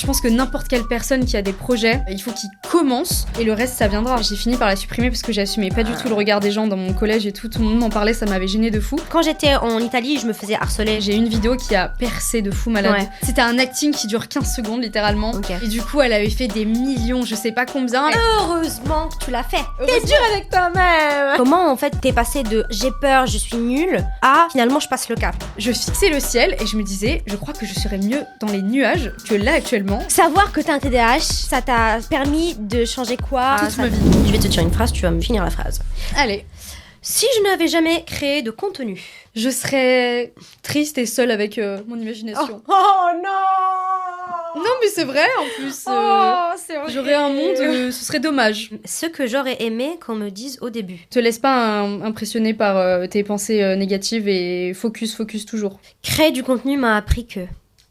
Je pense que n'importe quelle personne qui a des projets, il faut qu'il commence et le reste ça viendra. J'ai fini par la supprimer parce que j'assumais pas du tout le regard des gens dans mon collège et tout le monde m'en parlait, ça m'avait gêné de fou. Quand j'étais en Italie, je me faisais harceler. J'ai une vidéo qui a percé de fou malade. Ouais. C'était un acting qui dure 15 secondes littéralement. Okay. Et du coup elle avait fait des millions, je sais pas combien. Heureusement que tu l'as fait. T'es dur avec toi-même. Comment en fait t'es passé de j'ai peur, je suis nulle à finalement je passe le cap? Je fixais le ciel et je me disais, je crois que je serais mieux dans les nuages que là actuellement. Savoir que t'as un TDAH, ça t'a permis de changer quoi? Toute ma vie. Je vais te dire une phrase, tu vas me finir la phrase. Allez. Si je n'avais jamais créé de contenu, je serais triste et seule avec mon imagination. Oh non! Non mais c'est vrai en plus. C'est horrible. J'aurais un monde, ce serait dommage. Ce que j'aurais aimé qu'on me dise au début. Te laisse pas impressionner par tes pensées négatives et focus toujours. Créer du contenu m'a appris que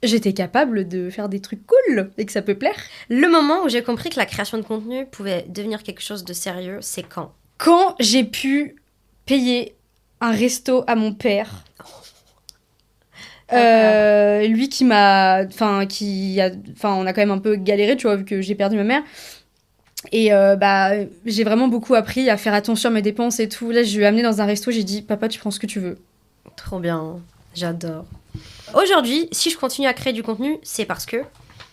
j'étais capable de faire des trucs cool et que ça peut plaire. Le moment où j'ai compris que la création de contenu pouvait devenir quelque chose de sérieux, c'est quand? Quand j'ai pu payer un resto à mon père. Lui qui m'a... on a quand même un peu galéré, tu vois, vu que j'ai perdu ma mère. Et j'ai vraiment beaucoup appris à faire attention à mes dépenses et tout. Là, je lui ai amené dans un resto, j'ai dit, papa, tu prends ce que tu veux. Trop bien, j'adore. Aujourd'hui, si je continue à créer du contenu, c'est parce que...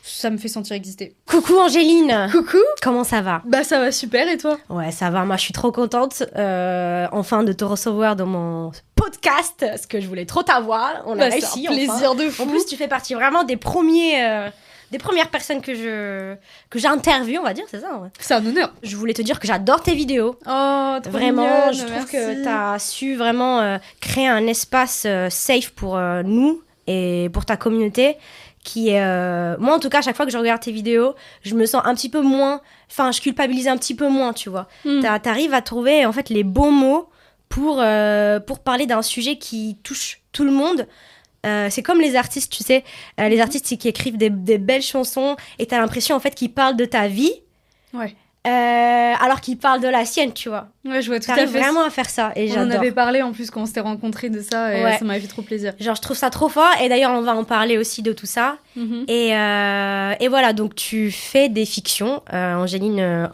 ça me fait sentir exister. Coucou Angéline. Coucou. Comment ça va? Bah ça va super, et toi? Ouais, ça va, moi je suis trop contente enfin de te recevoir dans mon podcast, parce que je voulais trop t'avoir. On a réussi, c'est un plaisir de fou. En plus, tu fais partie vraiment des premières personnes que j'interviewe, on va dire, c'est ça? Ouais. C'est un honneur. Je voulais te dire que j'adore tes vidéos. Oh, trop vraiment, mignonne, je trouve merci. que t'as su vraiment créer un espace safe pour nous et pour ta communauté. Qui est... moi, en tout cas, à chaque fois que je regarde tes vidéos, je me sens un petit peu moins... Enfin, je culpabilise un petit peu moins, tu vois. T'arrives à trouver, en fait, les bons mots pour parler d'un sujet qui touche tout le monde. C'est comme les artistes, tu sais. Les artistes qui écrivent des belles chansons et t'as l'impression, en fait, qu'ils parlent de ta vie. Ouais. Alors qu'ils parlent de la sienne, tu vois. Ouais, je vois tout à fait. T'arrives vraiment à faire ça et j'adore. On en avait parlé en plus quand on s'était rencontrés de ça et ça m'avait fait trop plaisir. Genre, je trouve ça trop fort et d'ailleurs, on va en parler aussi de tout ça. Et voilà, donc tu fais des fictions, Angéline,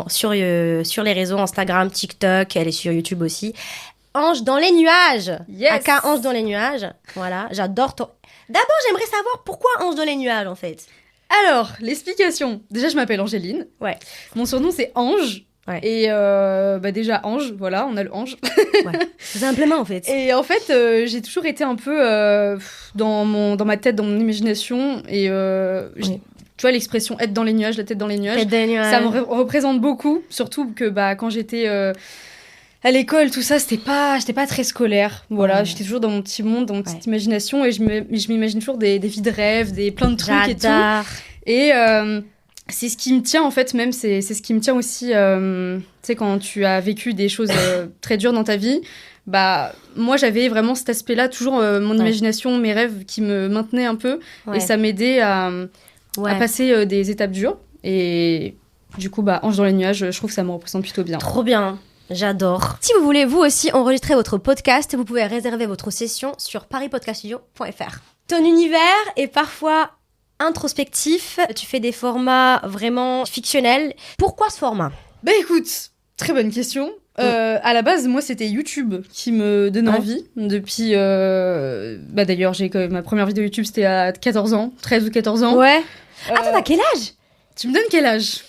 sur les réseaux Instagram, TikTok, elle est sur YouTube aussi. Ange dans les nuages. Yes. Aka Ange dans les nuages. Voilà, j'adore ton... D'abord, j'aimerais savoir pourquoi Ange dans les nuages, en fait. Alors, l'explication. Déjà, je m'appelle Angéline. Ouais. Mon surnom, c'est Ange. Ouais. Et déjà, Ange, voilà, on a le Ange. Ouais. Tout simplement, en fait. Et en fait, j'ai toujours été un peu dans ma tête, dans mon imagination. Et Oui. tu vois, l'expression être dans les nuages, la tête dans les nuages. Tête dans les nuages. Ça me représente beaucoup. Surtout que quand j'étais à l'école, tout ça, j'étais pas très scolaire. Voilà, j'étais toujours dans mon petit monde, dans mon petite imagination. Et je m'imagine toujours des vies de rêve, plein de trucs et tout. Et c'est ce qui me tient, en fait, même. C'est ce qui me tient aussi, tu sais, quand tu as vécu des choses très dures dans ta vie. Moi, j'avais vraiment cet aspect-là, toujours mon imagination, mes rêves qui me maintenaient un peu. Et ça m'aidait à passer des étapes dures. Et du coup, Ange dans les nuages, je trouve que ça me représente plutôt bien. Trop bien. J'adore. Si vous voulez, vous aussi, enregistrer votre podcast, vous pouvez réserver votre session sur paris-podcaststudio.fr. Ton univers est parfois introspectif. Tu fais des formats vraiment fictionnels. Pourquoi ce format? Écoute, très bonne question. À la base, moi, c'était YouTube qui me donnait envie. Depuis... d'ailleurs, ma première vidéo YouTube, c'était à 14 ans. 13 ou 14 ans. Ouais. Attends, t'as quel âge? Tu me donnes quel âge?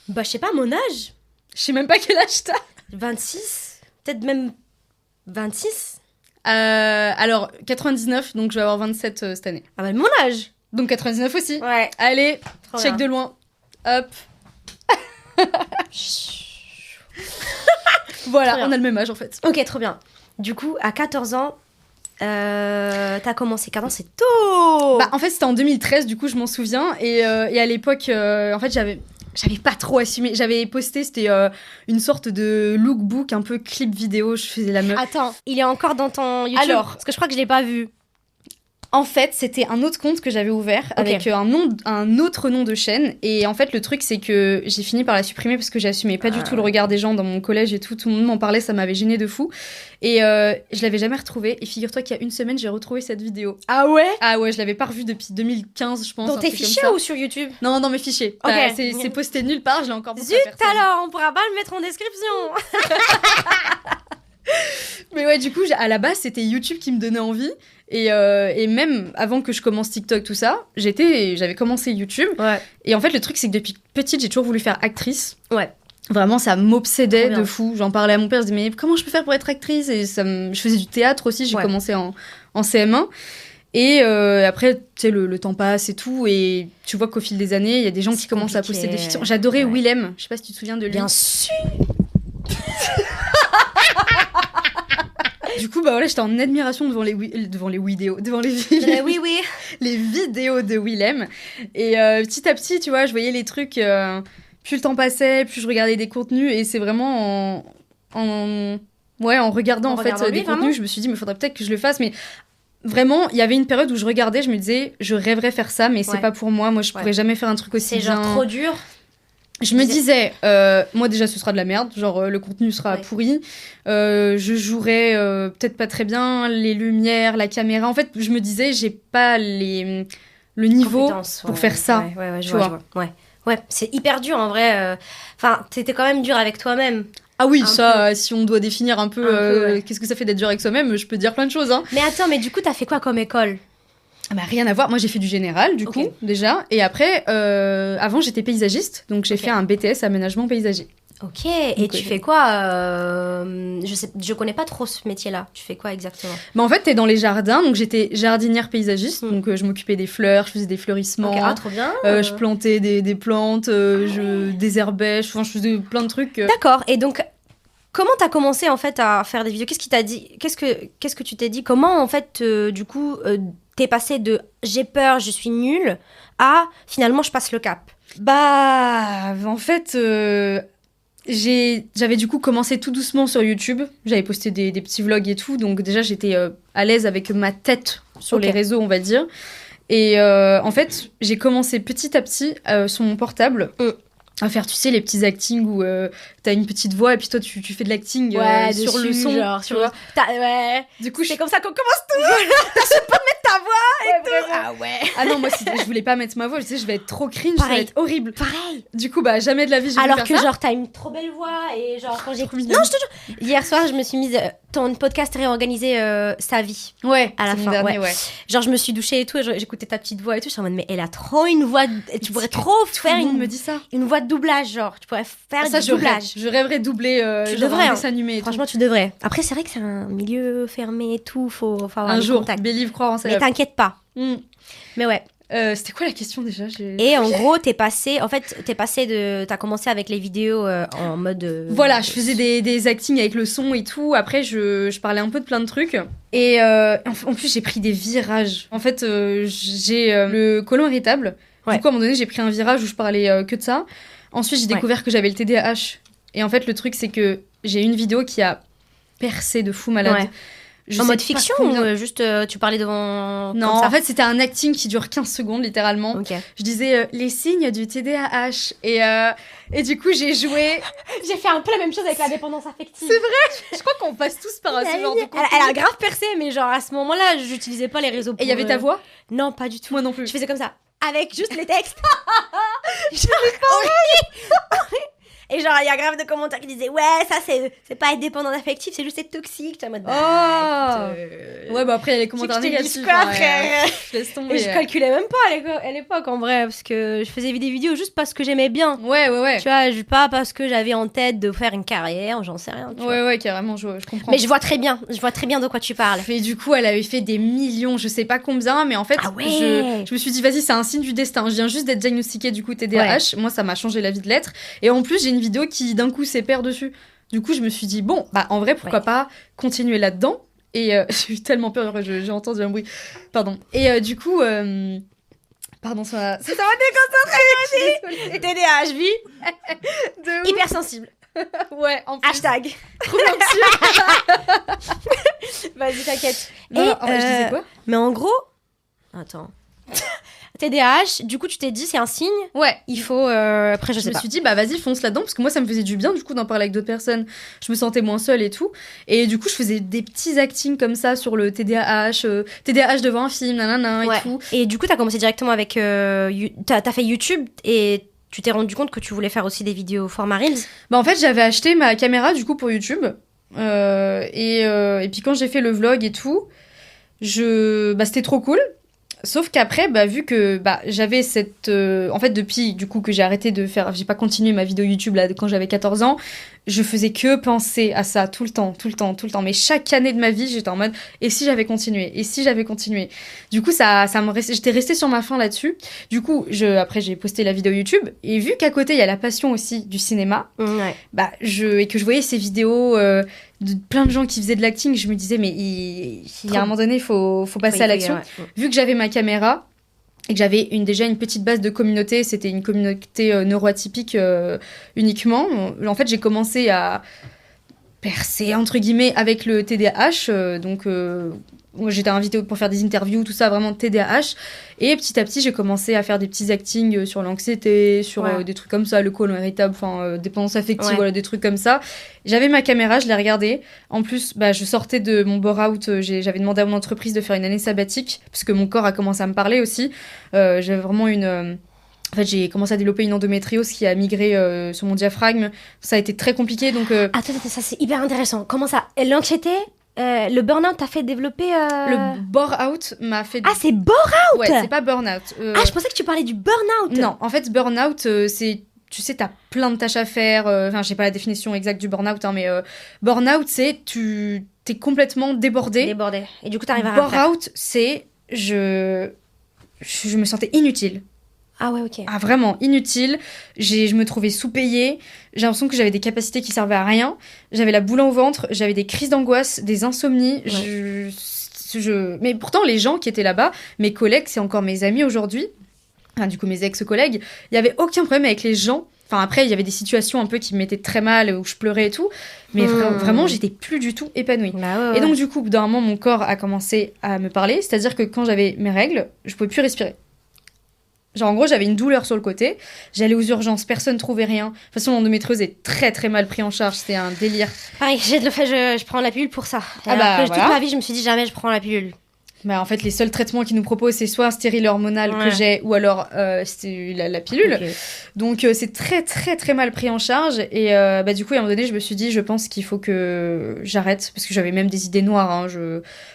Je sais pas, mon âge. Je sais même pas quel âge t'as. 26? Peut-être même 26? Alors, 99, donc je vais avoir 27 cette année. Ah mon âge. Donc 99 aussi. Ouais. Allez, trop check bien. de loin. Hop. Voilà, on a le même âge en fait. Ok, trop bien. Du coup, à 14 ans, t'as commencé 14 ans, c'est tôt. En fait, c'était en 2013, du coup, je m'en souviens. Et à l'époque, en fait, j'avais pas trop assumé. J'avais posté, c'était une sorte de lookbook, un peu clip vidéo. Je faisais la meuf. Attends, il est encore dans ton YouTube? Alors, parce que je crois que je l'ai pas vu. En fait, c'était un autre compte que j'avais ouvert avec un autre nom de chaîne. Et en fait, le truc, c'est que j'ai fini par la supprimer parce que j'assumais pas du tout le regard des gens dans mon collège et tout. Tout le monde m'en parlait, ça m'avait gênée de fou. Et je l'avais jamais retrouvée. Et figure-toi qu'il y a une semaine, j'ai retrouvé cette vidéo. Ah ouais? Ah ouais, je l'avais pas revue depuis 2015, je pense. Dans tes fichiers ou sur YouTube? Non, dans mes fichiers. Ok. Bah, c'est posté nulle part, je l'ai encore montré à Zut personne. alors, on pourra pas le mettre en description. Mais ouais, du coup, à la base, c'était YouTube qui me donnait envie. Et même avant que je commence TikTok, tout ça, j'avais commencé YouTube. Ouais. Et en fait, le truc, c'est que depuis petite, j'ai toujours voulu faire actrice. Ouais. Vraiment, ça m'obsédait Trop bien. de fou. J'en parlais à mon père, je disais, mais comment je peux faire pour être actrice? Et je faisais du théâtre aussi, j'ai commencé en CM1. Et après, tu sais, le temps passe et tout. Et tu vois qu'au fil des années, il y a des gens qui commencent à poster des fictions. J'adorais Willem. Je sais pas si tu te souviens de lui. Bien sûr. Du coup, bah voilà, j'étais en admiration devant les vidéos, Oui. les vidéos de Willem. Et petit à petit, tu vois, je voyais les trucs. Plus le temps passait, plus je regardais des contenus. Et c'est vraiment en regardant des contenus, je me suis dit, mais il faudrait peut-être que je le fasse. Mais vraiment, il y avait une période où je regardais, je me disais, je rêverais faire ça, mais c'est pas pour moi. Moi, je pourrais jamais faire un truc aussi bien. C'est genre trop dur. Je me disais, moi déjà ce sera de la merde, genre le contenu sera pourri, je jouerai peut-être pas très bien, les lumières, la caméra. En fait, je me disais, j'ai pas le niveau pour faire ça. Ouais, je vois. Ouais, c'est hyper dur en vrai. Enfin, c'était quand même dur avec toi-même. Ah oui, ça, si on doit définir un peu qu'est-ce que ça fait d'être dur avec soi-même, je peux dire plein de choses. Hein. Mais attends, mais du coup, t'as fait quoi comme école ? Bah, rien à voir. Moi, j'ai fait du général, du coup, déjà. Et après, avant, j'étais paysagiste. Donc, j'ai fait un BTS aménagement paysager. Ok. Et tu fais quoi je connais pas trop ce métier-là. Tu fais quoi exactement ? Bah, en fait, t'es dans les jardins. Donc, j'étais jardinière paysagiste. Donc, je m'occupais des fleurs, je faisais des fleurissements. Ah, trop bien. Je plantais des plantes, je désherbais. Je faisais plein de trucs. D'accord. Et donc... Comment t'as commencé en fait à faire des vidéos ? Qu'est-ce qui t'a dit ? Qu'est-ce que tu t'es dit ? Comment en fait du coup t'es passé de j'ai peur, je suis nulle à finalement je passe le cap ? Bah en fait j'avais du coup commencé tout doucement sur YouTube. J'avais posté des petits vlogs et tout, donc déjà j'étais à l'aise avec ma tête sur les réseaux, on va dire. Et en fait j'ai commencé petit à petit sur mon portable. À faire, tu sais, les petits actings où t'as une petite voix et puis toi tu fais de l'acting sur le son, genre, tu vois. Du coup, c'est comme ça qu'on commence tout. T'as su pas mettre ta voix et tout. Vraiment. Ah ouais. Ah non, moi je voulais pas mettre ma voix, je sais, je vais être trop cringe, ça va être horrible. Pareil. Du coup, bah jamais de la vie j'ai alors faire que ça. genre t'as une trop belle voix et genre quand j'écoute. Non, je te jure. Hier soir, je me suis mise ton podcast réorganisé sa vie. Ouais. À la fin. Dernier, ouais. Genre je me suis douchée et tout, et j'écoutais ta petite voix et tout, je suis en mode mais elle a trop une voix. Tu pourrais trop faire me dit ça. Une voix de doublage, genre tu pourrais faire du doublage. Je rêverais doubler tu devrais, un dessin animé. Franchement, tu devrais. Après, c'est vrai que c'est un milieu fermé et tout, faut avoir un des jour, contacts. Bélive croire en ça. Mais t'inquiète pas. Mais ouais. C'était quoi la question déjà ? Et en gros, t'as commencé avec les vidéos en mode... Voilà, je faisais des actings avec le son et tout. Après, je parlais un peu de plein de trucs. Et en plus, j'ai pris des virages. En fait, j'ai le côlon irritable. Du coup, à un moment donné, j'ai pris un virage où je parlais que de ça. Ensuite, j'ai découvert que j'avais le TDAH. Et en fait, le truc, c'est que j'ai une vidéo qui a percé de fou malade. Ouais. En mode fiction ou juste tu parlais devant... Non, en fait, c'était un acting qui dure 15 secondes, littéralement. Okay. Je disais les signes du TDAH. Et du coup, j'ai joué... J'ai fait un peu la même chose avec la dépendance affective. C'est vrai. Je crois qu'on passe tous par ce genre de contenu. Elle a grave percé, mais genre à ce moment-là, j'utilisais pas les réseaux pour... Et il y avait ta voix ? Non, pas du tout. Moi non plus. Je faisais comme ça, avec juste les textes. J'avais pas Et genre, il y a grave de commentaires qui disaient ouais, ça c'est pas être dépendant affectif, c'est juste être toxique. Tu es en mode ouais, bah après, il y a les commentaires négatifs. Quoi, frère je laisse tomber. Et je calculais même pas à l'époque en vrai, parce que je faisais des vidéos juste parce que j'aimais bien. Ouais. Tu vois, pas parce que j'avais en tête de faire une carrière, j'en sais rien. Ouais, carrément, je comprends. Mais je vois très bien de quoi tu parles. Et du coup, elle avait fait des millions, je sais pas combien, mais en fait, je me suis dit, vas-y, c'est un signe du destin. Je viens juste d'être diagnostiquée du coup TDAH. Moi, ça m'a changé la vie de l'être. Et en plus, j'ai une vidéo qui d'un coup s'épère dessus. Du coup, je me suis dit, bon, bah en vrai, pourquoi pas continuer là-dedans. Et j'ai eu tellement peur, j'ai entendu un bruit. Pardon. Et du coup... Pardon, ça m'a déconcentré. TDAH, vie. Hypersensible. Ouais, en plus. Hashtag. Trop anxieux. Vas-y, t'inquiète. Je disais quoi ? Mais en gros, Attends. TDAH, du coup, tu t'es dit, c'est un signe. Ouais. Il faut. Après, je sais me pas. suis dit, bah vas-y, fonce là-dedans, parce que moi, ça me faisait du bien, du coup, d'en parler avec d'autres personnes. Je me sentais moins seule et tout. Et du coup, je faisais des petits actings comme ça sur le TDAH, TDAH devant un film, nanana, et tout. Et du coup, t'as commencé directement avec. T'as fait YouTube et tu t'es rendu compte que tu voulais faire aussi des vidéos format Reels. Bah, en fait, j'avais acheté ma caméra, du coup, pour YouTube. Et puis, quand j'ai fait le vlog et tout, bah, c'était trop cool. Sauf qu'après, bah, vu que j'avais cette... en fait, depuis du coup que j'ai arrêté de faire... J'ai pas continué ma vidéo YouTube là, quand j'avais 14 ans. Je faisais que penser à ça tout le temps. Mais chaque année de ma vie, j'étais en mode... Et si j'avais continué? Du coup, j'étais restée sur ma faim là-dessus. Du coup, après, j'ai posté la vidéo YouTube. Et vu qu'à côté, il y a la passion aussi du cinéma, et que je voyais ces vidéos... de plein de gens qui faisaient de l'acting, je me disais mais il y a un moment donné il faut passer à l'action. Vu que j'avais ma caméra et que j'avais déjà une petite base de communauté, c'était une communauté neuroatypique uniquement, en fait j'ai commencé à percer entre guillemets avec le TDAH, donc j'étais invitée pour faire des interviews, tout ça, vraiment TDAH. Et petit à petit, j'ai commencé à faire des petits actings sur l'anxiété, sur des trucs comme ça, le côlon irritable, dépendance affective, voilà, des trucs comme ça. J'avais ma caméra, je l'ai regardée. En plus, je sortais de mon bore-out. J'avais demandé à mon entreprise de faire une année sabbatique, parce que mon corps a commencé à me parler aussi. J'avais vraiment en fait, j'ai commencé à développer une endométriose qui a migré sur mon diaphragme. Ça a été très compliqué, donc... Attends, ça c'est hyper intéressant. Comment ça? L'anxiété le burn-out t'a fait développer... Le bore-out m'a fait... Ah, c'est bore-out? Ouais, c'est pas burn-out. Ah, je pensais que tu parlais du burn-out. Non, en fait, burn-out, c'est... Tu sais, t'as plein de tâches à faire. Enfin, j'ai pas la définition exacte du burn-out, hein, mais burn-out, c'est... T'es complètement débordé. Débordé. Et du coup, t'arrives à rien faire. Bore-out, c'est... Je me sentais inutile. Ah ouais, ok. Ah, vraiment, inutile. Je me trouvais sous-payée. J'ai l'impression que j'avais des capacités qui servaient à rien. J'avais la boule au ventre. J'avais des crises d'angoisse, des insomnies. Ouais. Mais pourtant, les gens qui étaient là-bas, mes collègues, c'est encore mes amis aujourd'hui, enfin, du coup mes ex-collègues, il n'y avait aucun problème avec les gens. Enfin, après, il y avait des situations un peu qui me mettaient très mal, où je pleurais et tout. Mais vraiment, j'étais plus du tout épanouie. Bah ouais. Et donc, du coup, d'un moment, mon corps a commencé à me parler. C'est-à-dire que quand j'avais mes règles, je pouvais plus respirer. Genre, en gros, j'avais une douleur sur le côté. J'allais aux urgences, personne ne trouvait rien. De toute façon, l'endométriose est très, très mal pris en charge. C'était un délire. Pareil, je prends la pilule pour ça. Toute ma vie, je me suis dit jamais je prends la pilule. Bah, en fait, les seuls traitements qu'ils nous proposent, c'est soit un stérile hormonal que j'ai, ou alors c'est la pilule. Okay. Donc, c'est très, très, très mal pris en charge. Et du coup, à un moment donné, je me suis dit, je pense qu'il faut que j'arrête. Parce que j'avais même des idées noires. Hein.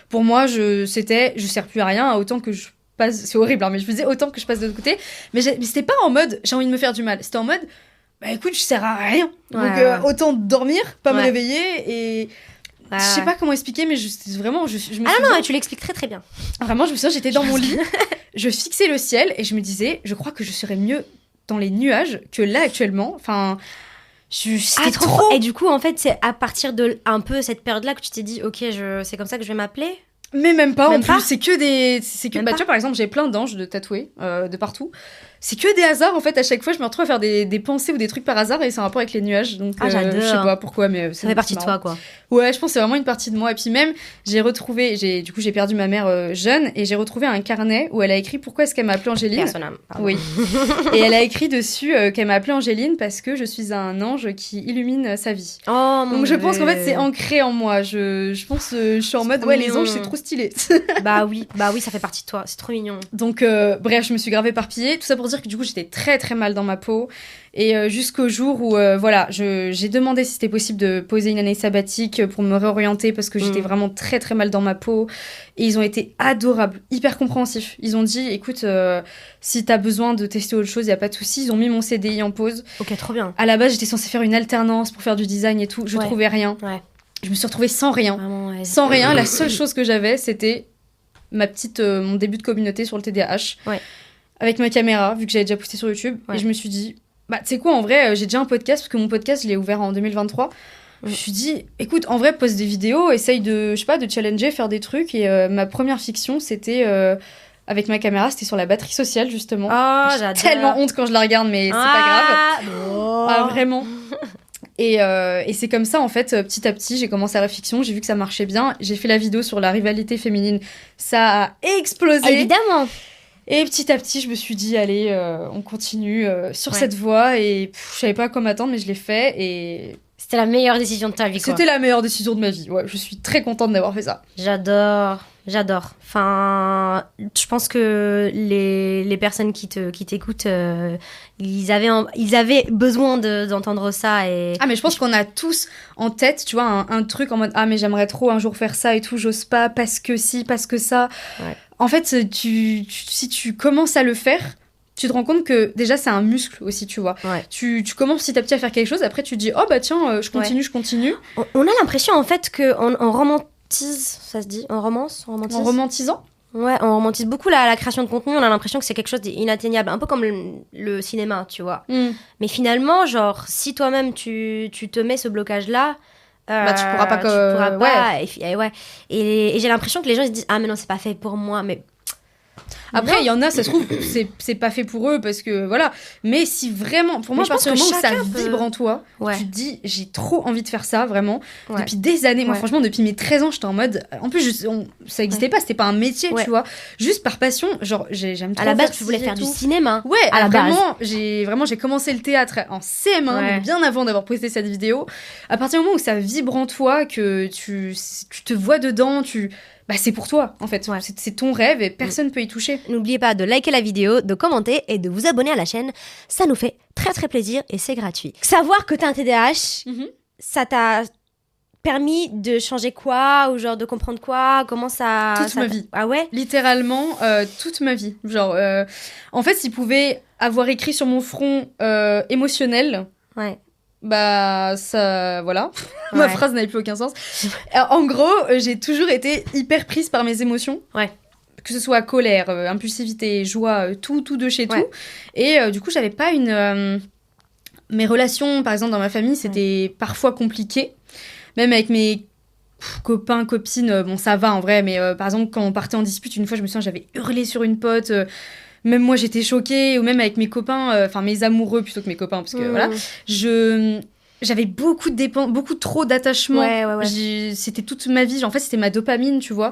Pour moi, je sers plus à rien, autant que je passe... C'est horrible, hein, mais je me disais, autant que je passe de l'autre côté. Mais c'était pas en mode, j'ai envie de me faire du mal. C'était en mode, bah écoute, je sers à rien. Donc, autant dormir, pas me réveiller et... Je sais pas comment expliquer, mais je me non, tu l'expliques très très bien. Vraiment, je me souviens, j'étais dans mon lit, je fixais le ciel et je me disais, je crois que je serais mieux dans les nuages que là actuellement. Enfin, c'était trop. Et du coup, en fait, c'est à partir de un peu cette période-là que tu t'es dit, ok, c'est comme ça que je vais m'appeler. Mais même pas, en plus, c'est que tu vois, par exemple, j'ai plein d'anges de tatoués de partout. C'est que des hasards, en fait, à chaque fois, je me retrouve à faire des pensées ou des trucs par hasard et c'est un rapport avec les nuages. Donc, j'adore. Je sais pas pourquoi, mais ça fait partie de toi, quoi. Ouais, je pense que c'est vraiment une partie de moi. Et puis même, du coup, j'ai perdu ma mère jeune et j'ai retrouvé un carnet où elle a écrit pourquoi est-ce qu'elle m'a appelée Angéline. Oui. Et elle a écrit dessus qu'elle m'a appelée Angéline parce que je suis un ange qui illumine sa vie. Oh, mon Donc, je pense qu'en fait, c'est ancré en moi. Je pense je suis en mode, les anges, c'est trop stylé. Bah oui, ça fait partie de toi. C'est trop mignon. Donc, bref, je me suis grave éparpillée. Tout ça pour dire que du coup, j'étais très très mal dans ma peau. Et jusqu'au jour où, j'ai demandé si c'était possible de poser une année sabbatique pour me réorienter parce que j'étais vraiment très très mal dans ma peau. Et ils ont été adorables, hyper compréhensifs. Ils ont dit, écoute, si t'as besoin de tester autre chose, y a pas de souci. Ils ont mis mon CDI en pause. Ok, trop bien. À la base, j'étais censée faire une alternance pour faire du design et tout. Je trouvais rien. Ouais. Je me suis retrouvée sans rien. Vraiment, sans rien. La seule chose que j'avais, c'était mon début de communauté sur le TDAH. Ouais. Avec ma caméra, vu que j'avais déjà posté sur YouTube. Et je me suis dit, tu sais quoi, en vrai, j'ai déjà un podcast, parce que mon podcast, je l'ai ouvert en 2023. Je me suis dit, écoute, en vrai, poste des vidéos, essaye de challenger, faire des trucs. Et ma première fiction, c'était... avec ma caméra, c'était sur la batterie sociale, justement. Oh, j'ai tellement honte quand je la regarde, mais c'est pas grave. Oh. Ah, vraiment. Et c'est comme ça, en fait, petit à petit, j'ai commencé à la fiction, j'ai vu que ça marchait bien. J'ai fait la vidéo sur la rivalité féminine. Ça a explosé. Évidemment. Et petit à petit, je me suis dit, allez, on continue sur cette voie. Et je savais pas comment attendre, mais je l'ai fait. Et c'était la meilleure décision de ta vie, quoi. C'était la meilleure décision de ma vie. Ouais, je suis très contente d'avoir fait ça. J'adore. Enfin, je pense que les personnes qui t'écoutent, ils avaient besoin d'entendre ça. Ah, mais je pense qu'on a tous en tête, tu vois, un truc en mode « Ah, mais j'aimerais trop un jour faire ça et tout, j'ose pas, parce que si, parce que ça. Ouais. » En fait, si tu commences à le faire, tu te rends compte que déjà, c'est un muscle aussi, tu vois. Ouais. Tu commences petit à petit à faire quelque chose, après tu te dis « Oh, bah tiens, je continue. » On a l'impression, en fait, qu'on romantise, ça se dit, on romantise. En romantisant. Ouais, on romantise beaucoup la création de contenu, on a l'impression que c'est quelque chose d'inatteignable, un peu comme le cinéma, tu vois. Mais finalement, genre, si toi-même tu te mets ce blocage-là, bah tu pourras pas tu pourras pas, et j'ai l'impression que les gens ils se disent ah mais non, c'est pas fait pour moi, mais après il y en a, ça se trouve c'est pas fait pour eux parce que voilà, mais si vraiment pour moi, à partir du moment où ça vibre en toi, tu te dis j'ai trop envie de faire ça vraiment depuis des années. Moi franchement depuis mes 13 ans j'étais en mode, en plus ça existait pas, c'était pas un métier, tu vois, juste par passion, genre j'aime trop. À la base tu voulais faire du cinéma. Ouais, à la base j'ai commencé le théâtre en CM1, donc bien avant d'avoir posté cette vidéo. À partir du moment où ça vibre en toi, que tu te vois dedans, bah c'est pour toi en fait, c'est ton rêve et personne peut y toucher. N'oubliez pas de liker la vidéo, de commenter et de vous abonner à la chaîne, ça nous fait très très plaisir et c'est gratuit. Savoir que t'as un TDAH, ça t'a permis de changer quoi, ou genre de comprendre quoi, comment ça... Toute ma vie. Ah ouais ? Littéralement, toute ma vie. Genre, en fait, s'il pouvait avoir écrit sur mon front émotionnel... Ouais. Bah ça, voilà, ma phrase n'avait plus aucun sens. En gros, j'ai toujours été hyper prise par mes émotions. Ouais. Que ce soit colère, impulsivité, joie, tout de chez tout. Et du coup, j'avais pas mes relations, par exemple, dans ma famille, c'était parfois compliqué. Même avec mes copains, copines, bon ça va en vrai, mais par exemple, quand on partait en dispute, une fois, je me souviens, j'avais hurlé sur une pote... Même moi, j'étais choquée, ou même avec mes copains, enfin mes amoureux plutôt que mes copains, parce que voilà, j'avais beaucoup trop d'attachement. C'était toute ma vie, en fait, c'était ma dopamine, tu vois.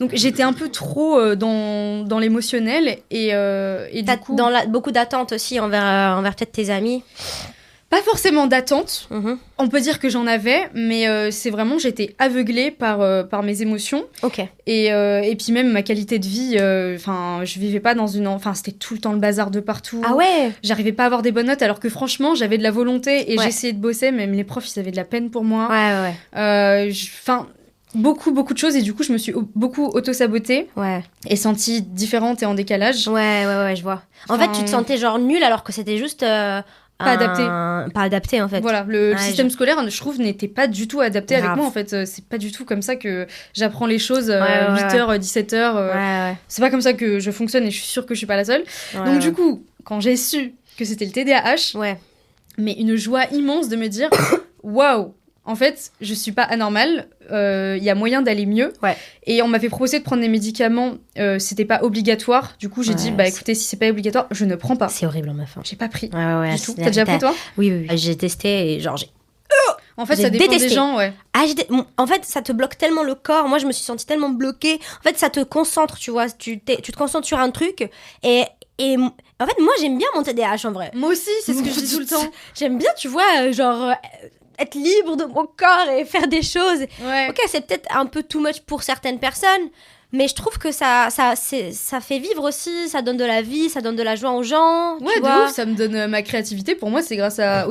Donc j'étais un peu trop dans l'émotionnel et du coup... beaucoup d'attentes aussi envers peut-être tes amis. Pas forcément d'attente, on peut dire que j'en avais, mais c'est vraiment, j'étais aveuglée par mes émotions. Ok. Et puis même ma qualité de vie, je vivais pas dans c'était tout le temps le bazar de partout. Ah ouais. J'arrivais pas à avoir des bonnes notes alors que franchement, j'avais de la volonté et j'essayais de bosser, même les profs, ils avaient de la peine pour moi. Beaucoup de choses et du coup, je me suis beaucoup auto-sabotée et sentie différente et en décalage. Ouais, je vois. En fait, tu te sentais genre nulle alors que c'était juste... Pas adapté. Pas adapté, en fait. Voilà, le système scolaire, je trouve, n'était pas du tout adapté avec moi, en fait. C'est pas du tout comme ça que j'apprends les choses 8h, 17h. C'est pas comme ça que je fonctionne et je suis sûre que je suis pas la seule. Donc, du coup, quand j'ai su que c'était le TDAH, mais une joie immense de me dire waouh! En fait, je suis pas anormale, il y a moyen d'aller mieux. Et on m'avait proposé de prendre des médicaments, c'était pas obligatoire. Du coup, j'ai dit, bah écoutez, si c'est pas obligatoire, je ne prends pas. C'est horrible, ma fin. J'ai pas pris. Du tout. T'as déjà pris, toi ? Oui. J'ai testé et genre, en fait, ça dépend des gens, en fait, ça te bloque tellement le corps. Moi, je me suis sentie tellement bloquée. En fait, ça te concentre, tu vois. Tu te concentres sur un truc et en fait, moi, j'aime bien mon TDAH, en vrai. Moi aussi, c'est ce que je dis tout le temps. J'aime bien, tu vois, genre... être libre de mon corps et faire des choses. Ok, c'est peut-être un peu too much pour certaines personnes, mais je trouve que ça fait vivre aussi, ça donne de la vie, ça donne de la joie aux gens. Ouais, de ouf, ça me donne ma créativité. Pour moi, c'est grâce à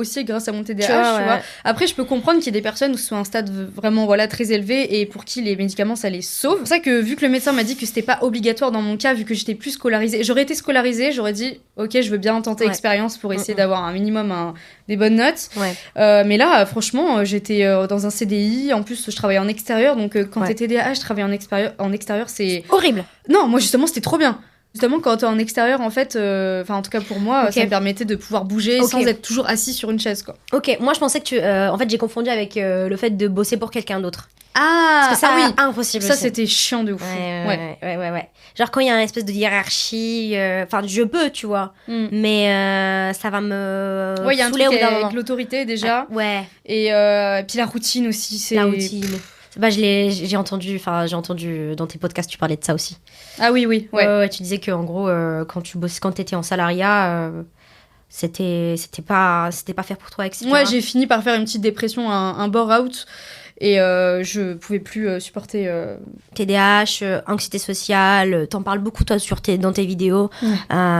mon TDAH, tu vois. Après, je peux comprendre qu'il y a des personnes qui sont à un stade vraiment très élevé et pour qui les médicaments, ça les sauve. C'est pour ça que vu que le médecin m'a dit que c'était pas obligatoire dans mon cas, vu que j'étais plus scolarisée, j'aurais été scolarisée, j'aurais dit, ok, je veux bien tenter l'expérience pour essayer d'avoir un minimum des bonnes notes. Mais là, franchement, j'étais dans un CDI. En plus, je travaillais en extérieur. Donc, quand t'es TDAH, travailler en extérieur, c'est... horrible. Non, moi, justement, c'était trop bien. Justement, quand t'es en extérieur, en fait, en tout cas pour moi, ça me permettait de pouvoir bouger sans être toujours assis sur une chaise, quoi. Ok, moi je pensais que en fait, j'ai confondu avec le fait de bosser pour quelqu'un d'autre. Ah, parce que ça, oui, impossible. Ça, c'était chiant de ouf. Ouais. Genre quand il y a une espèce de hiérarchie, je peux, tu vois, mais ça va me il y a un truc avec l'autorité déjà. Ouais. Et puis la routine aussi, c'est... La routine. Bah, j'ai entendu dans tes podcasts, tu parlais de ça aussi. Ah oui, ouais. Tu disais que en gros, quand t'étais en salariat, c'était pas fait pour toi, etc. Ouais, j'ai fini par faire une petite dépression, un bore-out. Et je pouvais plus supporter... TDAH, anxiété sociale, t'en parles beaucoup toi dans tes vidéos,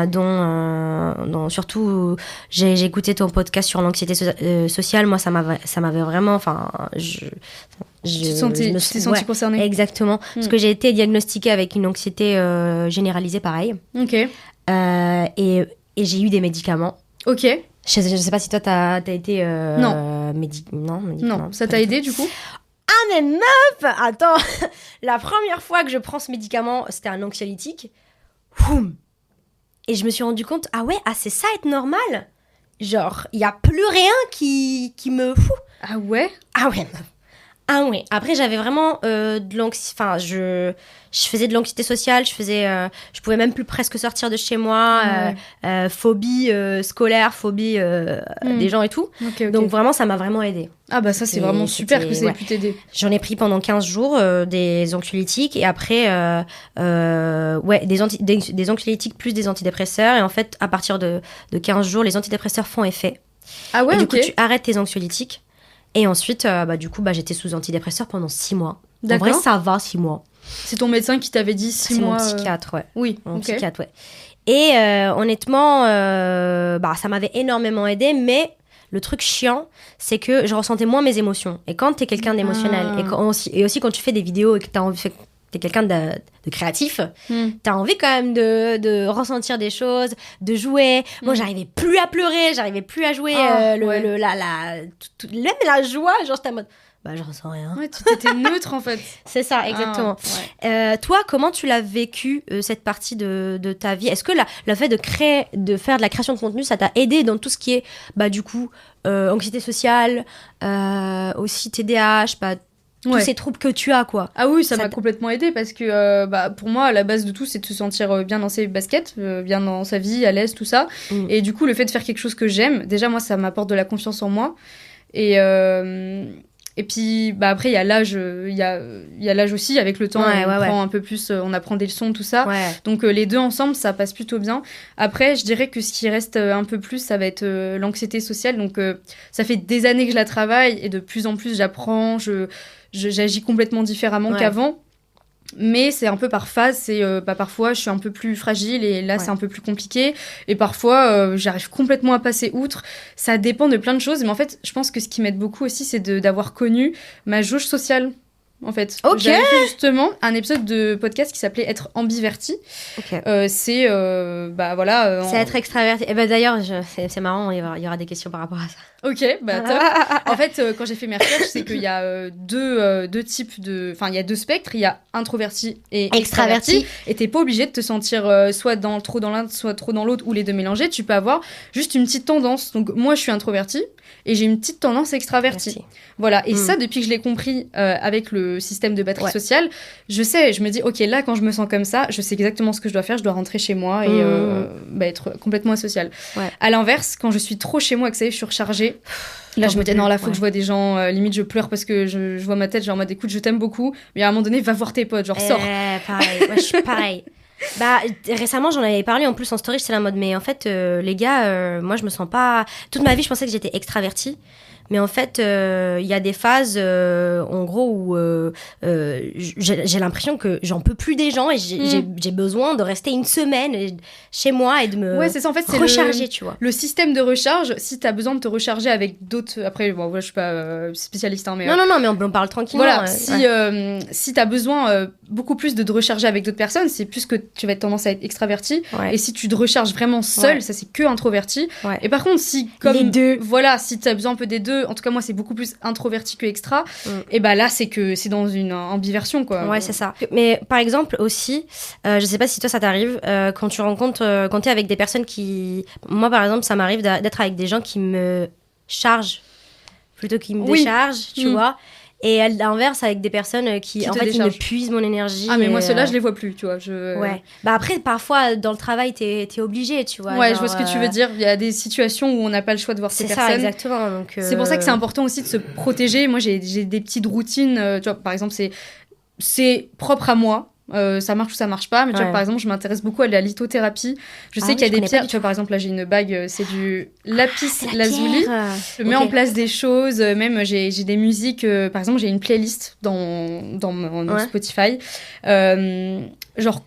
dont surtout j'ai écouté ton podcast sur l'anxiété sociale. Moi ça m'avait vraiment... Tu t'es sentie concernée. Exactement, parce que j'ai été diagnostiquée avec une anxiété généralisée pareil. Ok. Et j'ai eu des médicaments. Ok. Je sais pas si toi t'as été... Non. médicament. Ça t'a aidé du coup? Ah mais meuf, attends. La première fois que je prends ce médicament, c'était un anxiolytique. Et je me suis rendu compte, c'est ça être normal. Genre, il y a plus rien qui me fout. Ah ouais? Ah ouais. Ah ouais. Après, j'avais vraiment de l'anxiété. Je faisais de l'anxiété sociale. Je pouvais même plus presque sortir de chez moi. Phobie scolaire, phobie des gens et tout. Okay. Donc vraiment, ça m'a vraiment aidée. Ah bah ça, c'est vraiment super que ça ait pu t'aider. J'en ai pris pendant 15 jours des anxiolytiques et après, des anxiolytiques plus des antidépresseurs. Et en fait, à partir de 15 jours, les antidépresseurs font effet. Ah ouais, et du coup, tu arrêtes tes anxiolytiques. Et ensuite, j'étais sous antidépresseur pendant 6 mois. D'accord. En vrai, ça va, 6 mois. C'est ton médecin qui t'avait dit 6 mois? C'est mon psychiatre, ouais. Oui, mon psychiatre, ouais. Et honnêtement, ça m'avait énormément aidé, mais le truc chiant, c'est que je ressentais moins mes émotions. Et quand t'es quelqu'un d'émotionnel, et aussi quand tu fais des vidéos et que t'es quelqu'un de créatif, t'as envie quand même de ressentir des choses, de jouer. Moi, j'arrivais plus à pleurer, j'arrivais plus à jouer même la joie, genre j'étais en mode je ressens rien. Ouais, tu étais neutre en fait. C'est ça, exactement. Toi, comment tu l'as vécu cette partie de ta vie? Est-ce que le fait de faire de la création de contenu, ça t'a aidé dans tout ce qui est anxiété sociale, aussi TDAH, tous ces troubles que tu as, quoi? Ah oui, ça m'a complètement aidé parce que pour moi, la base de tout, c'est de se sentir bien dans ses baskets, bien dans sa vie, à l'aise, tout ça. Et du coup, le fait de faire quelque chose que j'aime, déjà, moi, ça m'apporte de la confiance en moi. Et puis, après, il y a l'âge, il y a l'âge aussi. Avec le temps, on apprend un peu plus, on apprend des leçons, tout ça. Ouais. Donc, les deux ensemble, ça passe plutôt bien. Après, je dirais que ce qui reste un peu plus, ça va être l'anxiété sociale. Donc, ça fait des années que je la travaille et de plus en plus, j'apprends, j'agis complètement différemment qu'avant. Mais c'est un peu par phase, c'est parfois je suis un peu plus fragile et là c'est un peu plus compliqué et parfois j'arrive complètement à passer outre. Ça dépend de plein de choses, mais en fait je pense que ce qui m'aide beaucoup aussi c'est d'avoir connu ma jauge sociale. En fait, j'avais fait justement un épisode de podcast qui s'appelait Être ambiverti. C'est c'est être extraverti. Et d'ailleurs, c'est marrant, il y aura des questions par rapport à ça. Ok, top. En fait, quand j'ai fait mes recherches, c'est qu'il y a deux types de... Enfin, il y a deux spectres. Il y a introverti et extraverti. Et t'es pas obligé de te sentir soit trop dans l'un, soit trop dans l'autre, ou les deux mélangés. Tu peux avoir juste une petite tendance. Donc, moi, je suis introvertie et j'ai une petite tendance extravertie. Merci. Voilà. Et ça, depuis que je l'ai compris avec le système de batterie sociale, je me dis, ok, là, quand je me sens comme ça, je sais exactement ce que je dois faire. Je dois rentrer chez moi et être complètement asociale. Ouais. À l'inverse, quand je suis trop chez moi et que ça y est, je suis rechargée, là, je me dis, non, là, faut que je vois des gens. Limite, je pleure parce que je vois ma tête, genre en mode, écoute, je t'aime beaucoup. Mais à un moment donné, va voir tes potes, genre, sors. Pareil, je suis pareil. Récemment, j'en avais parlé en plus en story, j'étais la mode, mais en fait, les gars, moi, je me sens pas... Toute ma vie, je pensais que j'étais extravertie. Mais en fait, il y a des phases, en gros, où j'ai l'impression que j'en peux plus des gens et j'ai besoin de rester une semaine chez moi et de me c'est ça, en fait, c'est recharger, tu vois. Le système de recharge, si t'as besoin de te recharger avec d'autres... Après, bon, je suis pas spécialiste, hein, mais... Non, mais on parle tranquillement. Voilà, si t'as besoin beaucoup plus de te recharger avec d'autres personnes, c'est plus que tu vas être tendance à être extraverti. Ouais. Et si tu te recharges vraiment seul, ça, c'est que introverti. Ouais. Et par contre, si comme... les deux. Voilà, si t'as besoin un peu des deux, en tout cas moi c'est beaucoup plus introverti que extra, et bah là c'est que c'est dans une ambiversion quoi. Ouais, c'est ça. Mais par exemple aussi, je sais pas si toi ça t'arrive, quand tu rencontres, quand t'es avec des personnes qui... Moi par exemple ça m'arrive d'être avec des gens qui me chargent plutôt qu'ils me déchargent, tu vois. Et à l'inverse, avec des personnes qui en fait, ils me puisent mon énergie. Ah, mais moi, ceux-là, je les vois plus, tu vois. Ouais. Bah après, parfois, dans le travail, t'es obligé, tu vois. Ouais, genre, je vois ce que tu veux dire. Il y a des situations où on n'a pas le choix de voir ces personnes. C'est ça, exactement. Donc, c'est pour ça que c'est important aussi de se protéger. Moi, j'ai des petites routines. Tu vois, par exemple, c'est propre à moi. Ça marche ou ça marche pas, mais tu vois, par exemple, je m'intéresse beaucoup à la lithothérapie. Je sais qu'il y a des pierres. Tu vois, par exemple, là, j'ai une bague, c'est du lapis lazuli. Je mets en place des choses. Même, j'ai des musiques. Par exemple, j'ai une playlist dans mon Spotify. Genre,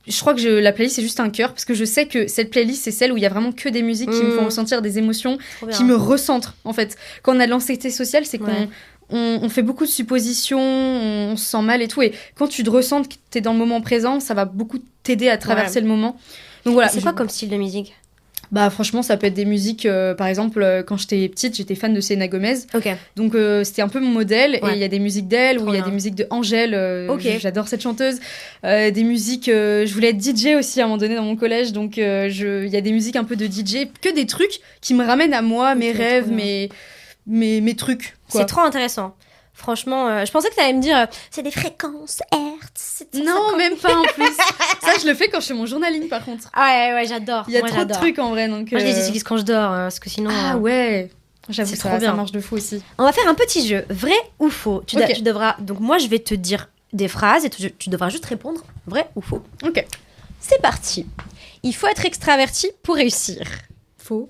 je crois que la playlist, c'est juste un cœur, parce que je sais que cette playlist, c'est celle où il y a vraiment que des musiques qui me font ressentir des émotions, qui me recentrent, en fait. Quand on a de l'anxiété sociale, c'est qu'on fait beaucoup de suppositions, on se sent mal et tout. Et quand tu te ressens que tu es dans le moment présent, ça va beaucoup t'aider à traverser le moment. Donc voilà. C'est quoi comme style de musique ? Bah franchement, ça peut être des musiques, par exemple, quand j'étais petite, j'étais fan de Selena Gomez. Donc c'était un peu mon modèle. Et il y a des musiques d'elle, ou il y a des musiques de Angèle. J'adore cette chanteuse. Des musiques, je voulais être DJ aussi à un moment donné dans mon collège. Donc il y a des musiques un peu de DJ, que des trucs qui me ramènent à moi, mes rêves, mes trucs. C'est trop intéressant. Franchement, je pensais que t'allais me dire c'est des fréquences Hertz. Non, même pas en plus. Ça, je le fais quand je fais mon journaling par contre. Ah ouais, j'adore. Il y a trop de trucs en vrai. Donc, moi, je les utilise quand je dors, parce que sinon. Ah ouais. J'avoue, ça marche de fou aussi. On va faire un petit jeu, vrai ou faux. Tu devras. Donc, moi, je vais te dire des phrases et tu devras juste répondre vrai ou faux. Ok. C'est parti. Il faut être extraverti pour réussir. Faux.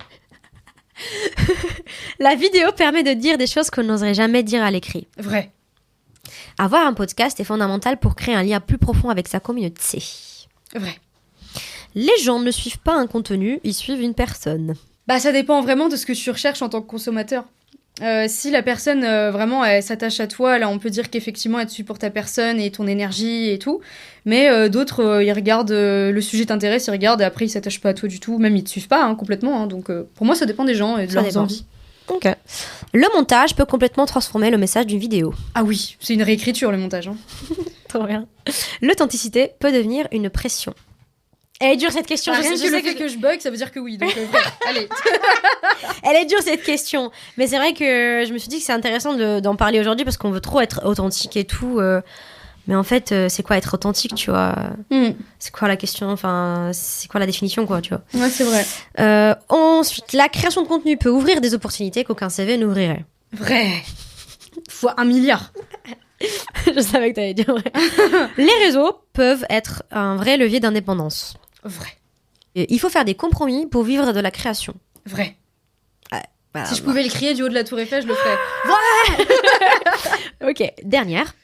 La vidéo permet de dire des choses qu'on n'oserait jamais dire à l'écrit. Vrai. Avoir un podcast est fondamental pour créer un lien plus profond avec sa communauté. Vrai. Les gens ne suivent pas un contenu, ils suivent une personne. Bah ça dépend vraiment de ce que tu recherches en tant que consommateur. Si la personne vraiment elle s'attache à toi, là on peut dire qu'effectivement elle te suit pour ta personne et ton énergie et tout. Mais d'autres ils regardent, le sujet t'intéresse, ils regardent et après ils s'attachent pas à toi du tout, même ils te suivent pas complètement. Donc pour moi ça dépend des gens et de leurs envies. Ok. Le montage peut complètement transformer le message d'une vidéo. Ah oui, c'est une réécriture le montage. Trop bien. L'authenticité peut devenir une pression. Elle est dure cette question. Je sais que je bug, ça veut dire que oui. Donc allez. Elle est dure cette question. Mais c'est vrai que je me suis dit que c'est intéressant d'en parler aujourd'hui parce qu'on veut trop être authentique et tout. Mais en fait, c'est quoi être authentique, tu vois C'est quoi la question ? Enfin, c'est quoi la définition, quoi, tu vois ? Ouais, c'est vrai. Ensuite, la création de contenu peut ouvrir des opportunités qu'aucun CV n'ouvrirait. Vrai. Fois 1 milliard. Je savais que t'allais dire vrai. Les réseaux peuvent être un vrai levier d'indépendance. Vrai. Et il faut faire des compromis pour vivre de la création. Vrai. Bah, si je pouvais le crier du haut de la tour Eiffel, je le ferais. Vrai. Ok, dernière.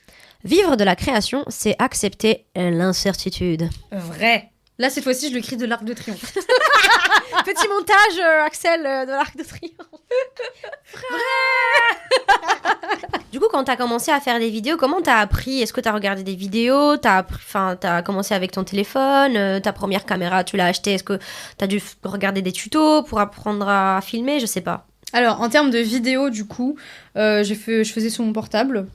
Vivre de la création, c'est accepter l'incertitude. Vrai. Là, cette fois-ci, je le crie de l'Arc de Triomphe. Petit montage, Axel, de l'Arc de Triomphe. Vrai. Du coup, quand t'as commencé à faire des vidéos, comment t'as appris ? Est-ce que t'as regardé des vidéos ? T'as commencé avec ton téléphone ? Ta première caméra, tu l'as achetée ? Est-ce que t'as dû regarder des tutos pour apprendre à filmer ? Je sais pas. Alors, en termes de vidéos, du coup, je faisais sur mon portable.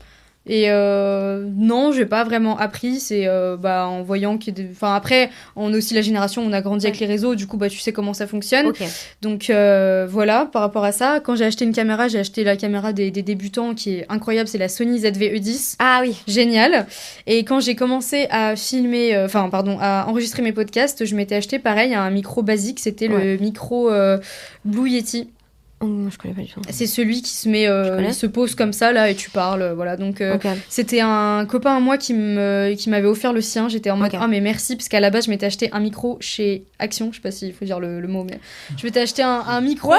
Et non, j'ai pas vraiment appris, c'est en voyant qu'il y a enfin après, on est aussi la génération où on a grandi avec les réseaux, du coup tu sais comment ça fonctionne. Okay. Donc voilà, par rapport à ça, quand j'ai acheté une caméra, j'ai acheté la caméra des débutants qui est incroyable, c'est la Sony ZV-E10. Ah oui, génial. Et quand j'ai commencé à filmer, à enregistrer mes podcasts, je m'étais acheté pareil un micro basique, c'était le micro Blue Yeti. Je connais pas du tout. C'est celui qui se met, il se pose comme ça là et tu parles, voilà. Donc c'était un copain à moi qui m'avait offert le sien. J'étais en mode mais merci, parce qu'à la base je m'étais acheté un micro chez Action. Je sais pas s'il faut dire le mot, mais je m'étais acheté un micro.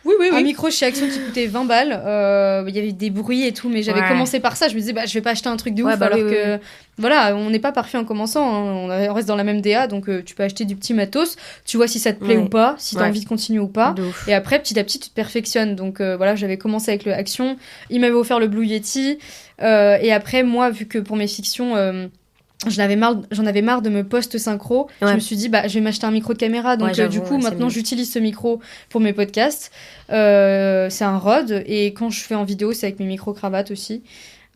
Oui. Un micro chez Action qui coûtait 20 balles. Il y avait des bruits et tout, mais j'avais commencé par ça. Je me disais je vais pas acheter un truc de ouf alors que voilà, on n'est pas parfait en commençant. Hein. On reste dans la même DA, donc tu peux acheter du petit matos. Tu vois si ça te plaît ou pas, si t'as envie de continuer ou pas. Et après petit à petit tu te perfectionnes. Donc voilà, j'avais commencé avec le Action. Il m'avait offert le Blue Yeti. Et après moi, vu que pour mes fictions j'en avais marre de me post-synchro. Je me suis dit, je vais m'acheter un micro de caméra. Donc, du coup, maintenant, j'utilise ce micro pour mes podcasts. C'est un Rode. Et quand je fais en vidéo, c'est avec mes micro-cravates aussi.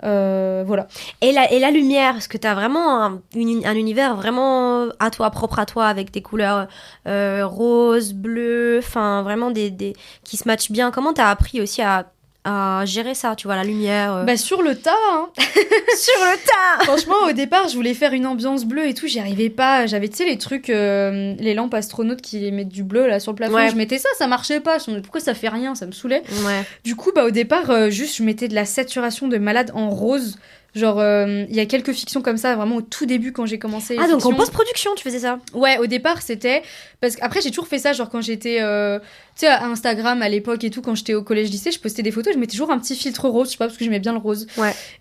Voilà. Et la lumière, parce que t'as vraiment un univers vraiment à toi, propre à toi, avec des couleurs rose, bleu, enfin vraiment qui se matchent bien. Comment t'as appris aussi à gérer ça, tu vois, la lumière sur le tas, hein. Sur le tas. Franchement, au départ, je voulais faire une ambiance bleue et tout, j'y arrivais pas. J'avais, tu sais, les trucs, les lampes astronautes qui mettent du bleu là sur le plafond. Je mettais ça marchait pas. Je me disais, pourquoi ça fait rien, ça me saoulait. Du coup, au départ, juste je mettais de la saturation de malade en rose. Genre, il y a quelques fictions comme ça, vraiment au tout début quand j'ai commencé. Ah, donc en post-production, tu faisais ça? Ouais, au départ, c'était. Parce qu'après, j'ai toujours fait ça, genre quand j'étais. Tu sais, à Instagram à l'époque et tout, quand j'étais au collège-lycée, je postais des photos, je mettais toujours un petit filtre rose, je sais pas, parce que j'aimais bien le rose.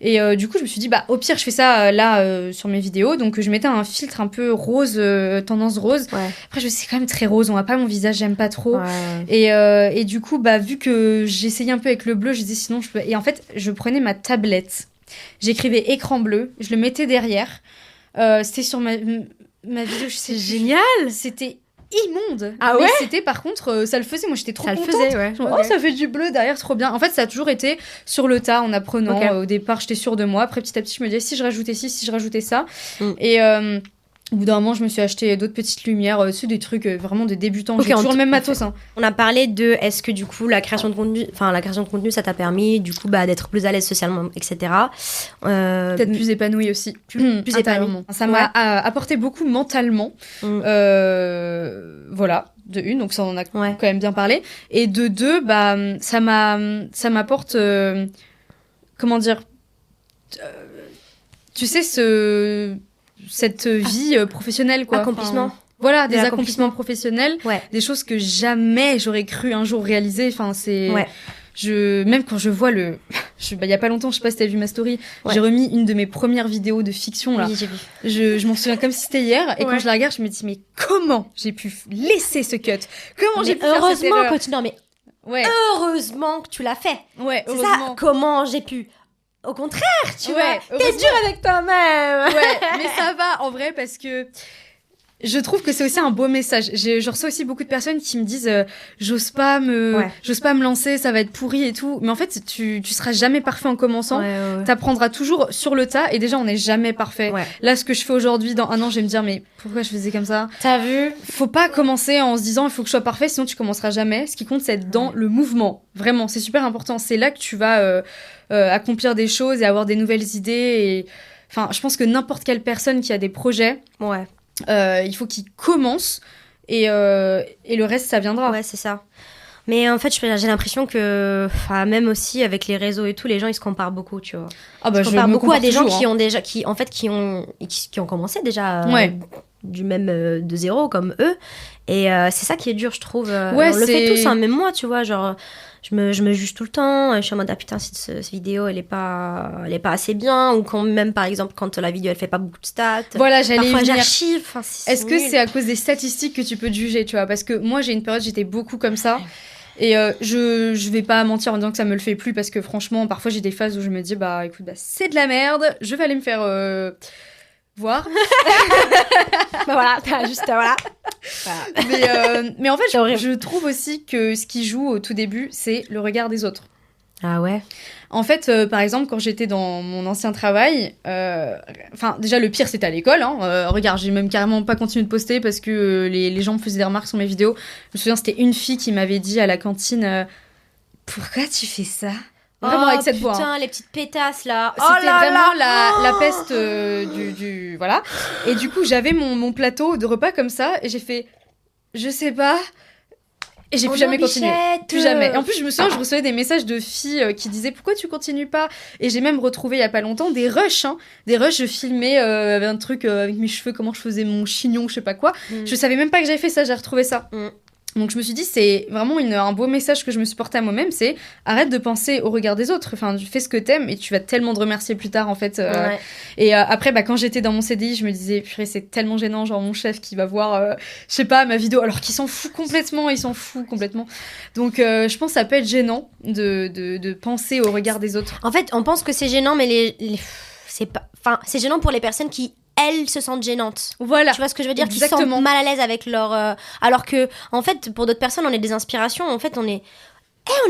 Et du coup, je me suis dit, au pire, je fais ça là sur mes vidéos. Donc, je mettais un filtre un peu rose, tendance rose. Après, je me suis dit, c'est quand même très rose, on voit pas mon visage, j'aime pas trop. Et du coup, vu que j'essayais un peu avec le bleu, je disais, sinon, je peux. Et en fait, je prenais ma tablette. J'écrivais écran bleu, je le mettais derrière. C'était sur ma vidéo, je sais. C'est génial. C'était immonde. Ah ouais. Mais c'était par contre, ça le faisait. Moi, j'étais trop contente. Ça le faisait, ouais. Oh, ça fait du bleu derrière, trop bien. En fait, ça a toujours été sur le tas en apprenant. Au départ, j'étais sûre de moi. Après, petit à petit, je me disais si je rajoutais ci, si je rajoutais ça. Et au bout d'un moment, je me suis acheté d'autres petites lumières, des trucs vraiment de débutants. J'ai toujours le même matos. Hein. On a parlé de est-ce que du coup la création de contenu, ça t'a permis du coup d'être plus à l'aise socialement, etc. Peut-être plus épanouie aussi. Plus épanouie. Ça m'a apporté beaucoup mentalement. Voilà, de une, donc ça on en a quand même bien parlé. Et de deux, ça m'apporte, comment dire, tu sais cette vie professionnelle, quoi. Accomplissement. Voilà, des accomplissements professionnels, des choses que jamais j'aurais cru un jour réaliser. Enfin, c'est... Même quand je vois il y a pas longtemps, je sais pas si t'as vu ma story, j'ai remis une de mes premières vidéos de fiction, là. Oui, j'ai vu. Je m'en souviens comme si c'était hier, et quand je la regarde, je me dis, mais comment j'ai pu laisser ce cut? Comment j'ai pu faire cette erreur? Heureusement que tu l'as fait. Ouais, c'est ça, comment j'ai pu... Au contraire, tu vois, t'es dur avec toi-même. Mais ça va, en vrai, parce que je trouve que c'est aussi un beau message. Je reçois aussi beaucoup de personnes qui me disent j'ose pas me lancer, ça va être pourri et tout. Mais en fait, tu seras jamais parfait en commençant. T'apprendras toujours sur le tas. Et déjà, on n'est jamais parfait. Là, ce que je fais aujourd'hui, dans un an, je vais me dire mais pourquoi je faisais comme ça? T'as vu? Faut pas commencer en se disant il faut que je sois parfait, sinon tu commenceras jamais. Ce qui compte, c'est être dans le mouvement. Vraiment, c'est super important. C'est là que tu vas accomplir des choses et avoir des nouvelles idées. Et... Enfin, je pense que n'importe quelle personne qui a des projets... il faut qu'il commence et le reste ça viendra. Ouais, c'est ça. Mais en fait, j'ai l'impression que même aussi avec les réseaux et tout, les gens ils se comparent beaucoup, tu vois. Ils se comparent beaucoup à des gens qui ont déjà qui ont commencé déjà du même de zéro comme eux, et c'est ça qui est dur, je trouve. On le fait tous, hein, même moi, tu vois, genre je me juge tout le temps, je suis en mode putain, cette vidéo elle est pas assez bien, ou quand même par exemple quand la vidéo elle fait pas beaucoup de stats, voilà, parfois j'archive. Est-ce que c'est à cause des statistiques que tu peux te juger, tu vois? Parce que moi j'ai une période, j'étais beaucoup comme ça. Et je vais pas mentir en disant que ça me le fait plus, parce que franchement parfois j'ai des phases où je me dis écoute, c'est de la merde, je vais aller me faire voir. Voilà, juste voilà. Mais en fait, je trouve aussi que ce qui joue au tout début, c'est le regard des autres. Ah ouais. En fait, par exemple, quand j'étais dans mon ancien travail, déjà le pire c'était à l'école. Regarde, j'ai même carrément pas continué de poster parce que les gens me faisaient des remarques sur mes vidéos. Je me souviens, c'était une fille qui m'avait dit à la cantine pourquoi tu fais ça? Vraiment avec cette voix. Putain, les petites pétasses là. C'était vraiment la peste du voilà. Et du coup, j'avais mon plateau de repas comme ça et j'ai fait je sais pas. Et j'ai plus jamais continué. Plus jamais. Et en plus, je me souviens, je recevais des messages de filles qui disaient pourquoi tu continues pas. Et j'ai même retrouvé il y a pas longtemps des rushs. Des rushs, je filmais un truc avec mes cheveux, comment je faisais mon chignon, je sais pas quoi. Je savais même pas que j'avais fait ça, j'ai retrouvé ça. Donc je me suis dit, c'est vraiment un beau message que je me suis porté à moi-même, c'est arrête de penser au regard des autres, enfin fais ce que t'aimes et tu vas tellement te remercier plus tard en fait. Et après quand j'étais dans mon CDI, je me disais purée, c'est tellement gênant, genre mon chef qui va voir je sais pas ma vidéo alors qu'il s'en fout complètement, donc je pense que ça peut être gênant de penser au regard des autres. En fait on pense que c'est gênant, mais c'est gênant pour les personnes qui elles se sentent gênantes. Voilà. Tu vois ce que je veux dire? Qui se Exactement. sentent mal à l'aise avec leur... alors que, en fait, pour d'autres personnes, on est des inspirations. En fait, on est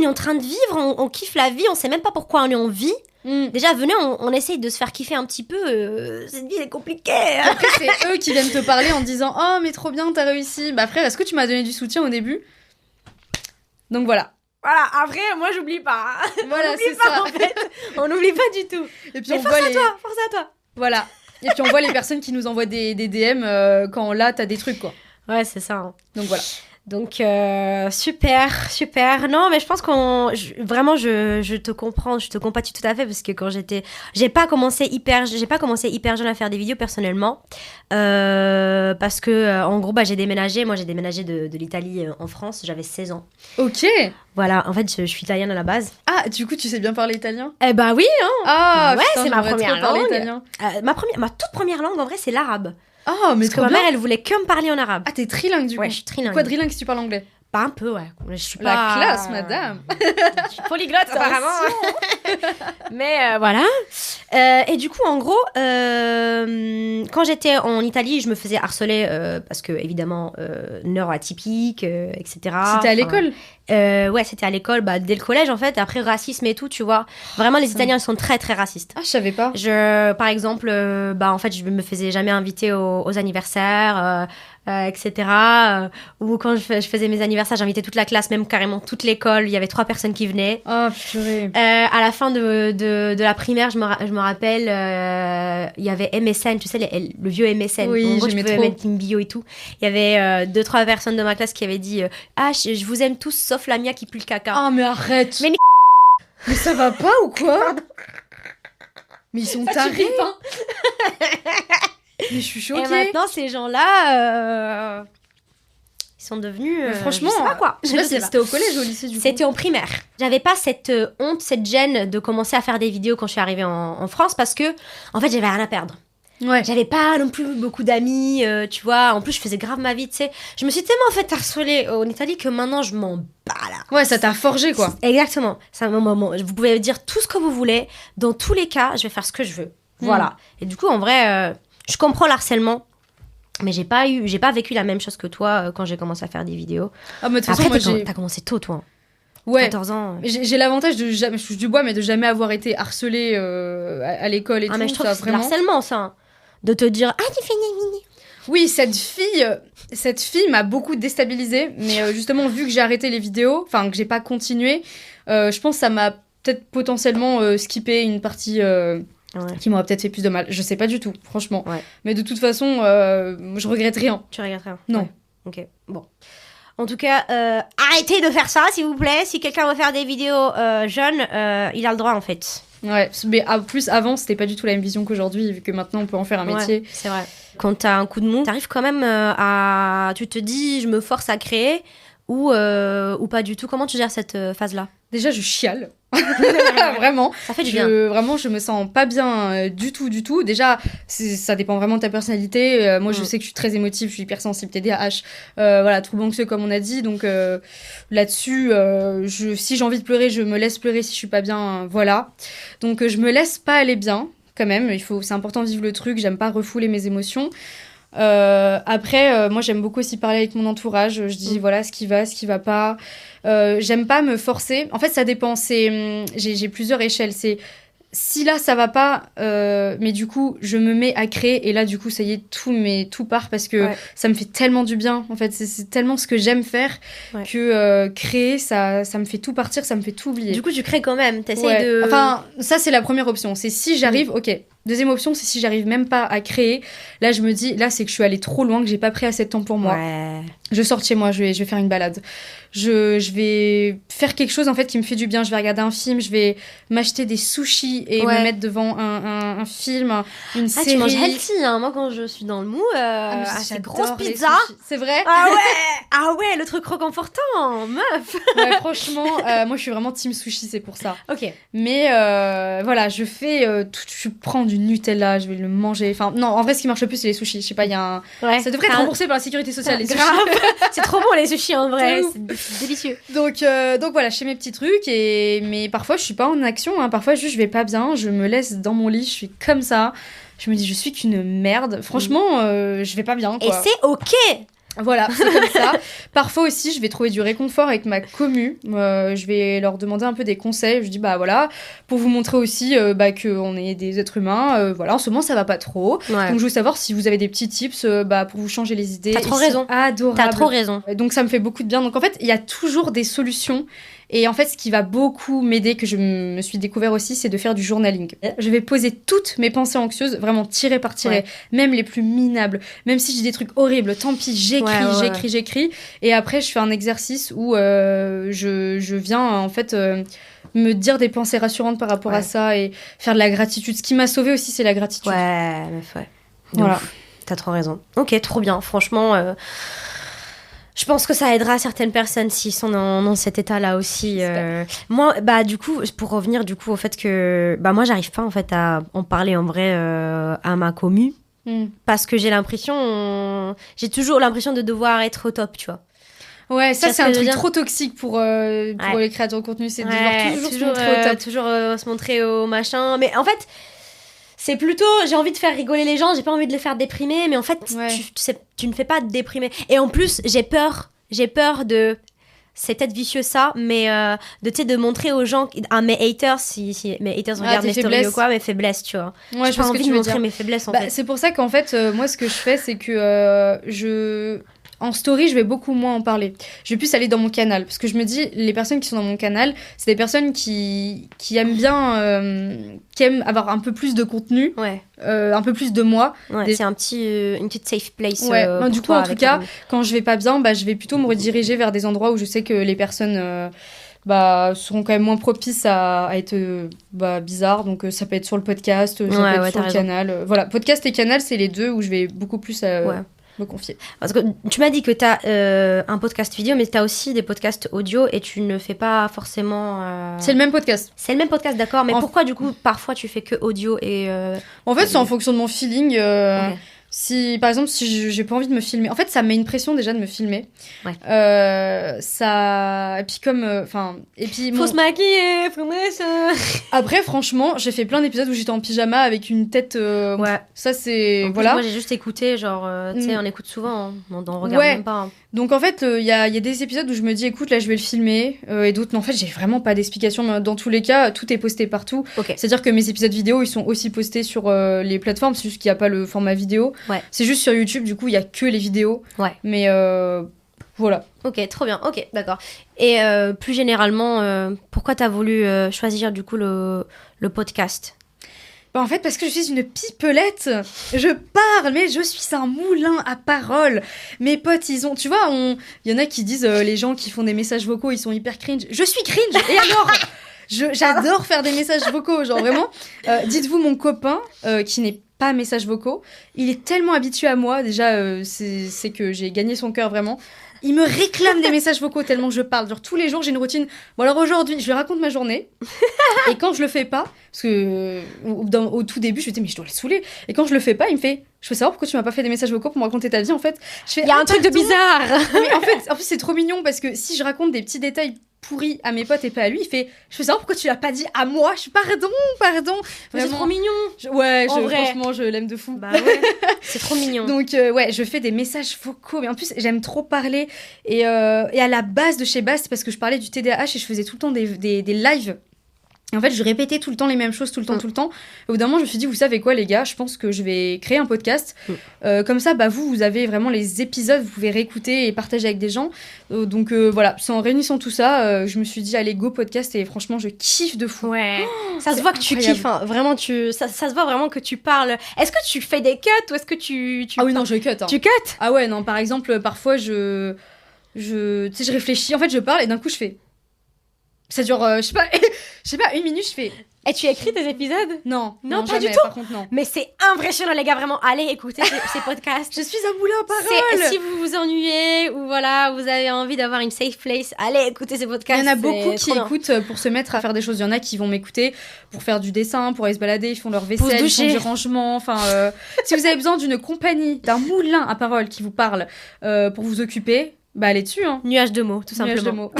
en train de vivre, on kiffe la vie, on sait même pas pourquoi on est en vie. Déjà, venez, on essaye de se faire kiffer un petit peu. Cette vie est compliquée. Après, c'est eux qui viennent te parler en disant « Oh, mais trop bien, t'as réussi. » Bah frère, est-ce que tu m'as donné du soutien au début? Donc voilà. Voilà, après, moi, j'oublie pas. Voilà, c'est pas, ça. en fait. On n'oublie pas du tout. Et puis Mais on force voit à toi, force à toi. Voilà. Et puis on voit les personnes qui nous envoient des DM quand là, t'as des trucs, quoi. Ouais, c'est ça. Hein. Donc voilà. Donc, super. Non, mais je pense vraiment, je te comprends, je te compatis tout à fait parce que quand j'ai pas commencé hyper jeune à faire des vidéos personnellement. Parce que, en gros, j'ai déménagé. Moi, j'ai déménagé de l'Italie en France. J'avais 16 ans. Ok. Voilà, en fait, je suis italienne à la base. Ah, du coup, tu sais bien parler italien? Eh bah oui, hein. Ah, ouais, putain, c'est ma j'aimerais première trop parler langue. italien. Ma toute première langue, en vrai, c'est l'arabe. Ah, mais Parce que trop ma bien. mère, elle voulait que me parler en arabe. Ah, t'es trilingue du coup. Ouais, je suis trilingue. Quadrilingue si tu parles anglais. Pas un peu, ouais. Je suis La pas... classe, madame. Je suis polyglotte, apparemment. Mais voilà. Et du coup, en gros, quand j'étais en Italie, je me faisais harceler parce que, évidemment, nord atypique, etc. C'était à l'école? Ouais, c'était à l'école, dès le collège, en fait. Après, racisme et tout, tu vois. Vraiment, les Italiens, ils sont très, très racistes. Ah, je savais pas. Par exemple, en fait, je me faisais jamais inviter aux anniversaires, etc. Ou quand je faisais mes anniversaires, j'invitais toute la classe, même carrément toute l'école. Il y avait 3 personnes qui venaient. Oh, purée. À la fin de la primaire, je me rappelle, il y avait MSN, tu sais, le vieux MSN. Oui, en gros, tu j'aimais pouvais trop. mettre une bio et tout. Il y avait 2-3 personnes de ma classe qui avaient dit ah, je vous aime tous, sauf la mia qui pue le caca. Ah, mais arrête. Mais Mais ça va pas ou quoi? Mais ils sont Ça, tu tarés. flippes, hein. Mais je suis Et choquée. maintenant, ces gens-là, ils sont devenus. Mais franchement, je sais pas quoi. Je sais pas Je si sais pas. c'était au collège ou au lycée du coup. C'était en primaire. J'avais pas cette honte, cette gêne de commencer à faire des vidéos quand je suis arrivée en France parce que, en fait, j'avais rien à perdre. Ouais. J'avais pas non plus beaucoup d'amis, tu vois. En plus, je faisais grave ma vie, tu sais. Je me suis tellement fait harceler en Italie que maintenant, je m'en bats là. Ouais, ça t'a forgé quoi. Exactement. C'est un moment. Vous pouvez dire tout ce que vous voulez. Dans tous les cas, je vais faire ce que je veux. Voilà. Et du coup, en vrai, je comprends l'harcèlement. Mais j'ai pas vécu la même chose que toi quand j'ai commencé à faire des vidéos. Ah, mais de toute Après, façon, moi j'ai. t'as commencé tôt, toi. Ouais. 14 ans. J'ai l'avantage de jamais, je touche du bois, mais de jamais avoir été harcelée à l'école et tout. Mais je trouve ça, que c'est de l'harcèlement, ça. Hein. De te dire, ah, tu fais ni. Oui, cette fille m'a beaucoup déstabilisée, mais justement, vu que j'ai arrêté les vidéos, enfin, que j'ai pas continué, je pense que ça m'a peut-être potentiellement skippé une partie qui m'aurait peut-être fait plus de mal. Je sais pas du tout, franchement. Ouais. Mais de toute façon, je regrette rien. Tu regrettes rien? Non. Ouais. Ok, bon. En tout cas, arrêtez de faire ça, s'il vous plaît. Si quelqu'un veut faire des vidéos jeunes, il a le droit, en fait. Ouais, mais en plus, avant, c'était pas du tout la même vision qu'aujourd'hui, vu que maintenant, on peut en faire un métier. Ouais, c'est vrai. Quand t'as un coup de mou, t'arrives quand même tu te dis, je me force à créer, ou pas du tout. Comment tu gères cette phase-là? Déjà, je chiale. Vraiment. Ça fait du bien. Vraiment, je me sens pas bien du tout. Déjà, ça dépend vraiment de ta personnalité. Moi, je sais que je suis très émotive, je suis hypersensible, TDAH, voilà, trouble anxieux comme on a dit. Donc là-dessus, si j'ai envie de pleurer, je me laisse pleurer. Si je suis pas bien, voilà. Donc je me laisse pas aller bien, quand même. C'est important de vivre le truc. J'aime pas refouler mes émotions. Après, moi j'aime beaucoup aussi parler avec mon entourage. Je dis voilà ce qui va pas. J'aime pas me forcer. En fait, ça dépend. J'ai plusieurs échelles. C'est si là ça va pas, mais du coup je me mets à créer et là du coup ça y est tout part parce que ça me fait tellement du bien. En fait, c'est tellement ce que j'aime faire que créer ça me fait tout partir, ça me fait tout oublier. Du coup, tu crées quand même. T'essayes de. Enfin, ça c'est la première option. C'est si j'arrive, ok. Deuxième option, c'est si j'arrive même pas à créer. Là, je me dis, là, c'est que je suis allée trop loin, que j'ai pas pris assez de temps pour moi. Ouais. Je sors de chez moi, je vais faire une balade. Je vais faire quelque chose en fait qui me fait du bien. Je vais regarder un film, je vais m'acheter des sushis et me mettre devant un film, une série. Tu manges healthy, hein. Moi, quand je suis dans le mou, cette grosse pizza. C'est vrai? Ah ouais, le truc reconfortant, meuf. Ouais, franchement, moi, je suis vraiment team sushi, c'est pour ça. Ok. Mais voilà, je fais je prends du Nutella, je vais le manger. Enfin, non, en vrai, ce qui marche le plus, c'est les sushis. Je sais pas, il y a un. Ça devrait être remboursé par la sécurité sociale, les sushis. C'est trop bon les sushis en vrai, c'est délicieux. Donc voilà, je fais mes petits trucs mais parfois je suis pas en action, hein. Parfois juste je vais pas bien, je me laisse dans mon lit, je suis comme ça. je me dis je suis qu'une merde. Franchement, je vais pas bien, quoi. Et c'est ok. Voilà, c'est comme ça. Parfois aussi, je vais trouver du réconfort avec ma commu. Je vais leur demander un peu des conseils. Je dis, bah voilà, pour vous montrer aussi qu'on est des êtres humains. Voilà, en ce moment, ça va pas trop. Ouais. Donc, je veux savoir si vous avez des petits tips pour vous changer les idées. T'as trop raison. Adorables. T'as trop raison. Donc, ça me fait beaucoup de bien. Donc, en fait, il y a toujours des solutions. Et en fait, ce qui va beaucoup m'aider, que je me suis découvert aussi, c'est de faire du journaling. Je vais poser toutes mes pensées anxieuses, vraiment tiré par tiré, même les plus minables. Même si j'ai des trucs horribles, tant pis, j'écris. Et après, je fais un exercice où je viens, en fait, me dire des pensées rassurantes par rapport à ça et faire de la gratitude. Ce qui m'a sauvée aussi, c'est la gratitude. Ouais, meuf, ouais. Voilà. Ouf, t'as trop raison. Ok, trop bien. Franchement... je pense que ça aidera certaines personnes s'ils sont dans cet état-là aussi. Moi, du coup, pour revenir du coup au fait que moi, j'arrive pas en fait à en parler en vrai à ma commu parce que j'ai toujours l'impression de devoir être au top, tu vois. Ouais, ça c'est un truc trop toxique pour les créateurs de contenu, c'est de devoir toujours se montrer au top, toujours se montrer au machin. Mais en fait. C'est plutôt, j'ai envie de faire rigoler les gens, j'ai pas envie de les faire déprimer, mais en fait, tu ne fais pas déprimer. Et en plus, j'ai peur de, c'est peut-être vicieux ça, mais de montrer aux gens, à mes haters, si mes haters regardent mes stories ou quoi, mes faiblesses, tu vois. Ouais, j'ai pas envie de montrer mes faiblesses en fait. C'est pour ça qu'en fait, moi ce que je fais, c'est que en story, je vais beaucoup moins en parler. Je vais plus aller dans mon canal. Parce que je me dis, les personnes qui sont dans mon canal, c'est des personnes qui aiment bien, qui aiment avoir un peu plus de contenu, un peu plus de moi. Ouais, c'est une petite safe place. Du coup, en tout cas, quand je vais pas bien, je vais plutôt me rediriger vers des endroits où je sais que les personnes seront quand même moins propices à être bizarres. Donc ça peut être sur le podcast, ça peut être sur le canal. Voilà, podcast et canal, c'est les deux où je vais beaucoup plus... me confier. Parce que tu m'as dit que tu as un podcast vidéo, mais tu as aussi des podcasts audio et tu ne fais pas forcément... C'est le même podcast. C'est le même podcast, d'accord. Mais pourquoi, du coup, parfois, tu fais que audio et... En fait, c'est en fonction de mon feeling. Si, par exemple, si j'ai pas envie de me filmer... En fait, ça me met une pression déjà de me filmer. Ouais. Et puis comme... Faut se maquiller, Après, franchement, j'ai fait plein d'épisodes où j'étais en pyjama avec une tête... Ça, c'est... En plus, moi, j'ai juste écouté, genre... tu sais, on écoute souvent, on regarde même pas. Hein. Donc, en fait, il y a des épisodes où je me dis, écoute, là, je vais le filmer. Et d'autres, non, en fait, j'ai vraiment pas d'explication. Mais dans tous les cas, tout est posté partout. Okay. C'est-à-dire que mes épisodes vidéo, ils sont aussi postés sur les plateformes. C'est juste qu'il n'y a pas le format vidéo. Ouais. C'est juste sur YouTube, du coup, il y a que les vidéos. Ouais. Mais voilà. Ok, trop bien. Ok, d'accord. Et plus généralement, pourquoi t'as voulu choisir, du coup, le podcast ? En fait, parce que je suis une pipelette. Je parle, mais je suis un moulin à paroles. Mes potes, ils ont... Tu vois, il y en a qui disent, les gens qui font des messages vocaux, ils sont hyper cringe. Je suis cringe. Et alors j'adore faire des messages vocaux. Genre, vraiment, dites-vous, mon copain, qui n'est pas messages vocaux, il est tellement habitué à moi. Déjà, c'est que j'ai gagné son cœur, vraiment. Il me réclame des messages vocaux tellement je parle. Genre, tous les jours, j'ai une routine. Bon, alors aujourd'hui, je lui raconte ma journée. Et quand je le fais pas, parce que au tout début, je me disais, mais je dois le saouler. Et quand je le fais pas, il me fait, je veux savoir pourquoi tu m'as pas fait des messages vocaux pour me raconter ta vie, en fait. Il y a un truc de bizarre. Mais en plus, c'est trop mignon parce que si je raconte des petits détails pourris à mes potes et pas à lui, il fait, je veux savoir pourquoi tu l'as pas dit à moi. Je suis pardon. C'est trop mignon. Franchement, je l'aime de fou. Bah ouais, c'est trop mignon. Donc je fais des messages vocaux, mais en plus j'aime trop parler et à la base de chez Bast, c'est parce que je parlais du TDAH et je faisais tout le temps des lives. Et en fait, je répétais tout le temps les mêmes choses, tout le temps. Et au bout d'un moment, je me suis dit, vous savez quoi, les gars, je pense que je vais créer un podcast. Comme ça, vous avez vraiment les épisodes, vous pouvez réécouter et partager avec des gens. Donc voilà, c'est en réunissant tout ça, je me suis dit, allez, go podcast. Et franchement, je kiffe de fou. Ouais. Ça se voit que tu kiffes, hein. Vraiment, ça se voit vraiment que tu parles. Est-ce que tu fais des cuts ou est-ce que tu Ah oui, non, je cut. Hein. Tu cut ? Ah ouais, non, par exemple, parfois, je réfléchis. En fait, je parle et d'un coup, je fais... Ça dure, je sais pas, une minute, je fais... Et tu écris tes épisodes ? Non, pas jamais, du tout. Par contre, non. Mais c'est impressionnant, les gars, vraiment. Allez écouter ces podcasts. Je suis un moulin à paroles. Si vous vous ennuyez ou voilà, vous avez envie d'avoir une safe place, allez écouter ces podcasts. Il y en a beaucoup qui écoutent pour se mettre à faire des choses. Il y en a qui vont m'écouter pour faire du dessin, pour aller se balader, ils font leur vaisselle, ils font du rangement. Enfin, si vous avez besoin d'une compagnie, d'un moulin à paroles qui vous parle pour vous occuper, allez dessus. Hein. Nuage de mots, tout simplement. Nuage de mots.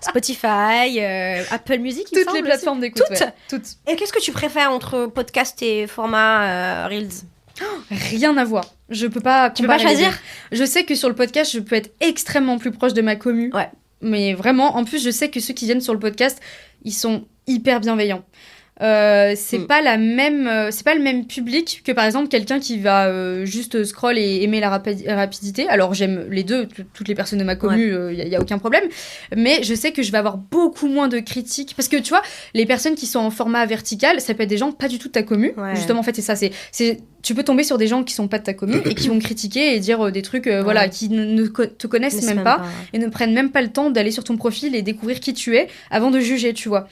Parce Spotify, Apple Music, il me Toutes semble les plateformes aussi. d'écoute. Toutes. Ouais, toutes. Et qu'est-ce que tu préfères entre podcast et format Reels? Rien à voir. Je peux pas Tu peux pas comparer les choisir? deux. Je sais que sur le podcast, je peux être extrêmement plus proche de ma commu. Ouais. Mais vraiment, en plus, je sais que ceux qui viennent sur le podcast, ils sont hyper bienveillants. C'est pas le même public que par exemple quelqu'un qui va juste scroll et aimer la rapidité. Alors j'aime les deux, toutes les personnes de ma commu, y a aucun problème. Mais je sais que je vais avoir beaucoup moins de critiques parce que tu vois, les personnes qui sont en format vertical, ça peut être des gens pas du tout de ta commu. Ouais. Justement, en fait, c'est ça. Tu peux tomber sur des gens qui sont pas de ta commu et qui vont critiquer et dire des trucs, voilà, qui te connaissent même pas et ne prennent même pas le temps d'aller sur ton profil et découvrir qui tu es avant de juger, tu vois.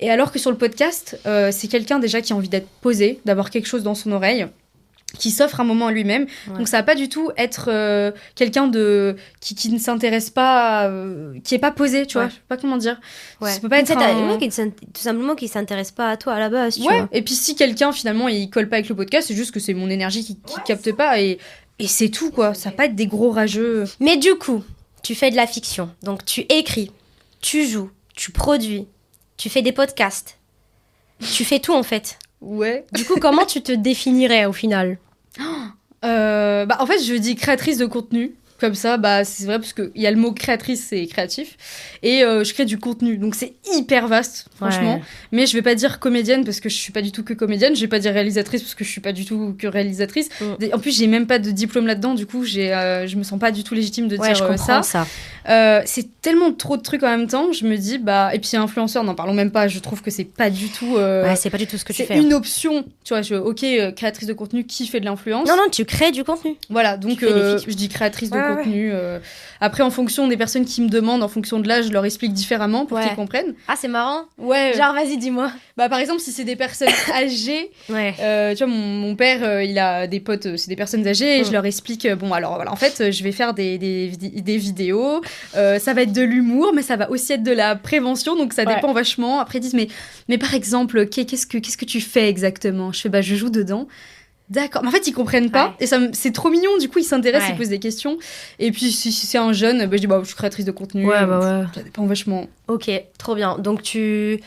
Et alors que sur le podcast, c'est quelqu'un déjà qui a envie d'être posé, d'avoir quelque chose dans son oreille, qui s'offre un moment à lui-même. Ouais. Donc ça va pas du tout être quelqu'un qui ne s'intéresse pas, qui est pas posé, tu vois. Je sais pas comment dire. Ouais. Ça peut pas être tout simplement qui s'intéresse pas à toi à la base, tu vois. Et puis si quelqu'un finalement il colle pas avec le podcast, c'est juste que c'est mon énergie qui capte pas et c'est tout quoi. Ça va pas être des gros rageux. Mais du coup, tu fais de la fiction, donc tu écris, tu joues, tu produis. Tu fais des podcasts. Tu fais tout, en fait. Ouais. Du coup, comment tu te définirais, au final ? En fait, je dis créatrice de contenu. Comme ça, c'est vrai, parce qu'il y a le mot créatrice, c'est créatif. Et je crée du contenu. Donc, c'est hyper vaste, franchement. Ouais. Mais je vais pas dire comédienne, parce que je suis pas du tout que comédienne. Je vais pas dire réalisatrice, parce que je suis pas du tout que réalisatrice. En plus, j'ai même pas de diplôme là-dedans. Du coup, je me sens pas du tout légitime de dire je comprends ça. C'est tellement trop de trucs en même temps. Je me dis, et puis influenceur, n'en parlons même pas. Je trouve que c'est pas du tout... c'est pas du tout ce que tu fais. C'est une option. Tu vois, créatrice de contenu, qui fait de l'influence ? Non, tu crées du contenu. Voilà, donc je dis créatrice de contenu. Après, en fonction des personnes qui me demandent, en fonction de l'âge, je leur explique différemment pour qu'ils comprennent. Ah, c'est marrant. Ouais. Genre, vas-y, dis-moi. Par exemple, si c'est des personnes âgées, tu vois, mon père, il a des potes, c'est des personnes âgées, et je leur explique, en fait, je vais faire des vidéos, ça va être de l'humour, mais ça va aussi être de la prévention, donc ça dépend vachement. Après, ils disent, mais par exemple, qu'est-ce que tu fais exactement ? Je fais, je joue dedans. D'accord, mais en fait ils comprennent pas et c'est trop mignon, du coup ils s'intéressent, ils posent des questions et puis si c'est un jeune, je dis je suis créatrice de contenu, ça dépend vachement. Ok, trop bien, donc tu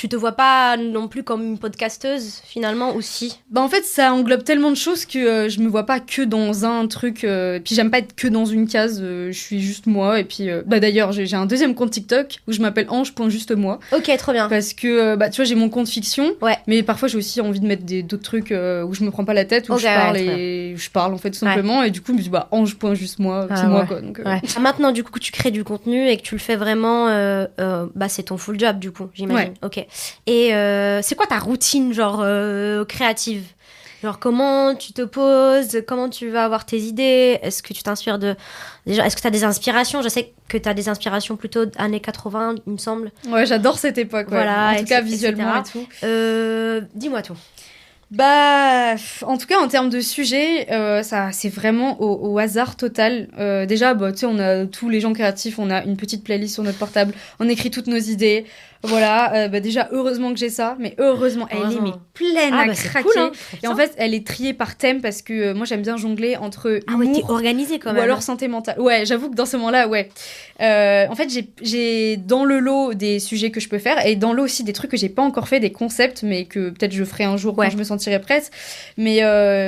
te vois pas non plus comme une podcasteuse finalement ou si ? En fait ça englobe tellement de choses que je me vois pas que dans un truc, puis j'aime pas être que dans une case, je suis juste moi et puis d'ailleurs j'ai un deuxième compte TikTok où je m'appelle Ange.justemoi. Ok, trop bien. Parce que tu vois j'ai mon compte fiction, mais parfois j'ai aussi envie de mettre d'autres trucs où je me prends pas la tête, où je parle en fait tout simplement et du coup je me dis Ange.justemoi, c'est moi quoi. Donc, Maintenant du coup que tu crées du contenu et que tu le fais vraiment, c'est ton full job du coup j'imagine. Ok. Et c'est quoi ta routine genre créative ? Genre comment tu te poses, comment tu vas avoir tes idées ? Est-ce que tu t'inspires est-ce que tu as des inspirations ? Je sais que tu as des inspirations plutôt années 80, il me semble. Ouais, j'adore cette époque. Voilà, en tout cas visuellement et tout. Dis-moi tout. En tout cas en termes de sujet, ça c'est vraiment au hasard total. Déjà, tu sais, on a tous les gens créatifs, on a une petite playlist sur notre portable, on écrit toutes nos idées. Voilà, déjà heureusement que j'ai ça, mais heureusement elle est pleine à craquer. Cool, hein, et en fait elle est triée par thème parce que moi j'aime bien jongler entre humour t'es organisée quand même. Ou alors santé mentale. Ouais, j'avoue que dans ce moment-là, en fait j'ai dans le lot des sujets que je peux faire et dans le lot aussi des trucs que j'ai pas encore fait, des concepts, mais que peut-être je ferai un jour quand je me sentirai prête. Mais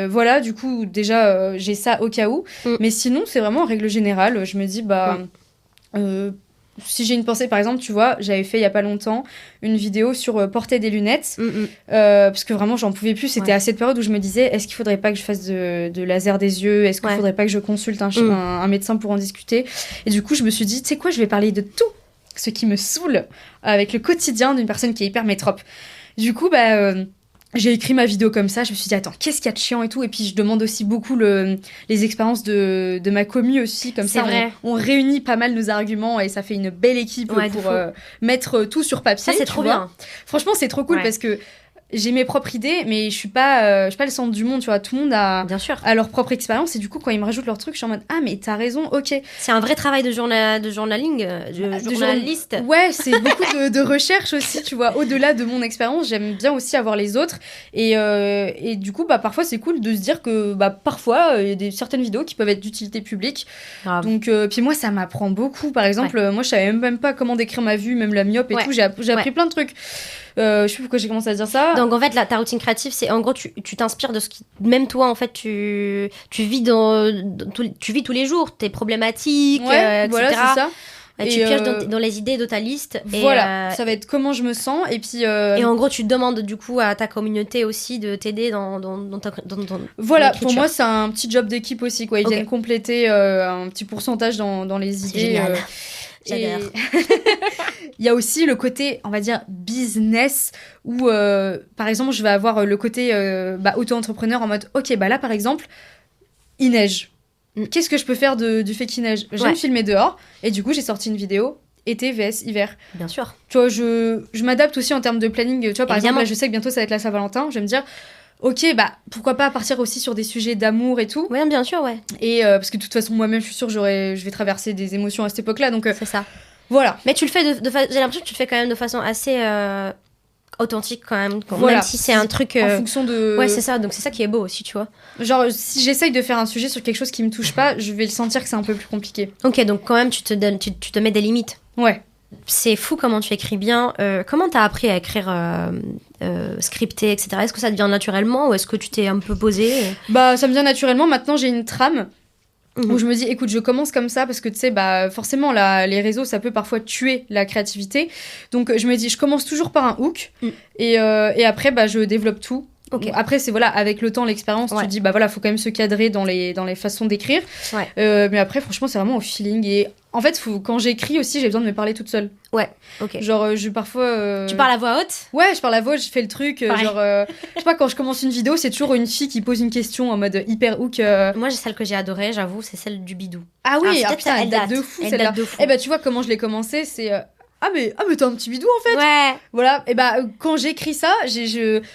voilà, du coup déjà j'ai ça au cas où. Mais sinon c'est vraiment en règle générale, je me dis si j'ai une pensée, par exemple, tu vois, j'avais fait il y a pas longtemps une vidéo sur porter des lunettes parce que vraiment j'en pouvais plus, c'était à cette période où je me disais est-ce qu'il faudrait pas que je fasse de laser des yeux, est-ce qu'il faudrait pas que je consulte un médecin pour en discuter, et du coup je me suis dit tu sais quoi, je vais parler de tout ce qui me saoule avec le quotidien d'une personne qui est hyper métrope. Du coup j'ai écrit ma vidéo comme ça, je me suis dit attends, qu'est-ce qu'il y a de chiant et tout, et puis je demande aussi beaucoup les expériences de ma commu aussi, comme ça on réunit pas mal nos arguments et ça fait une belle équipe pour mettre tout sur papier. Ça c'est trop bien. Franchement c'est trop cool parce que j'ai mes propres idées, mais je suis pas le centre du monde, tu vois. Tout le monde Bien sûr. a leur propre expérience, et du coup, quand ils me rajoutent leur truc, je suis en mode, ah, mais t'as raison, ok. C'est un vrai travail de journaling, de journaliste. Ouais, c'est beaucoup de recherche aussi, tu vois. Au-delà de mon expérience, j'aime bien aussi avoir les autres. Et du coup, parfois, c'est cool de se dire que parfois, il y a certaines vidéos qui peuvent être d'utilité publique. Grave. Donc, puis moi, ça m'apprend beaucoup. Par exemple, moi, je savais même pas comment décrire ma vue, même la myope et tout. J'ai appris plein de trucs. Je sais plus pourquoi j'ai commencé à dire ça. Donc en fait, ta routine créative, c'est en gros, tu t'inspires de ce qui, même toi, en fait, tu vis tu vis tous les jours tes problématiques, etc. Voilà, c'est ça. Et tu pioches dans les idées de ta liste. Voilà, ça va être comment je me sens. Et puis. Et en gros, tu demandes du coup à ta communauté aussi de t'aider dans voilà, pour moi, c'est un petit job d'équipe aussi, quoi. Ils viennent compléter un petit pourcentage dans les idées. J'adore. Il y a aussi le côté, on va dire, business, où, par exemple, je vais avoir le côté auto-entrepreneur en mode, ok, là, par exemple, il neige. Qu'est-ce que je peux faire du fait qu'il neige ? J'aime filmer dehors, et du coup, j'ai sorti une vidéo été vs hiver. Bien sûr. Tu vois, je m'adapte aussi en termes de planning. Tu vois, par exemple, là, je sais que bientôt, ça va être la Saint-Valentin. Je vais me dire... Ok, pourquoi pas partir aussi sur des sujets d'amour et tout. Ouais, bien sûr, ouais. Et parce que de toute façon, moi-même, je suis sûre, je vais traverser des émotions à cette époque-là. Donc, c'est ça. Voilà. Mais tu le fais j'ai l'impression que tu le fais quand même de façon assez authentique quand même. Voilà. Même si c'est un truc. En fonction de. Ouais, c'est ça. Donc c'est ça qui est beau aussi, tu vois. Genre, si j'essaye de faire un sujet sur quelque chose qui me touche pas, je vais le sentir que c'est un peu plus compliqué. Ok, donc quand même, tu te mets des limites. Ouais. C'est fou comment tu écris bien. Comment t'as appris à écrire scripté, etc. Est-ce que ça te vient naturellement ou est-ce que tu t'es un peu posé Ça me vient naturellement. Maintenant, j'ai une trame où je me dis, écoute, je commence comme ça parce que, tu sais, forcément, les réseaux, ça peut parfois tuer la créativité. Donc, je me dis, je commence toujours par un hook et après, je développe tout. Okay. Après, c'est avec le temps, l'expérience, tu te dis, faut quand même se cadrer dans les façons d'écrire. Ouais. Mais après, franchement, c'est vraiment au feeling. Et en fait, quand j'écris aussi, j'ai besoin de me parler toute seule. Ouais, ok. Genre, parfois. Tu parles à voix haute ? Ouais, je parle à voix haute, je fais le truc. Je sais pas, quand je commence une vidéo, c'est toujours une fille qui pose une question en mode hyper hook. Moi, celle que j'ai adorée, j'avoue, c'est celle du bidou. Ah oui, putain, elle date de fou, celle-là. Et tu vois, comment je l'ai commencé, c'est. Ah mais t'as un petit bidou en fait. Ouais. Voilà, et quand j'écris ça,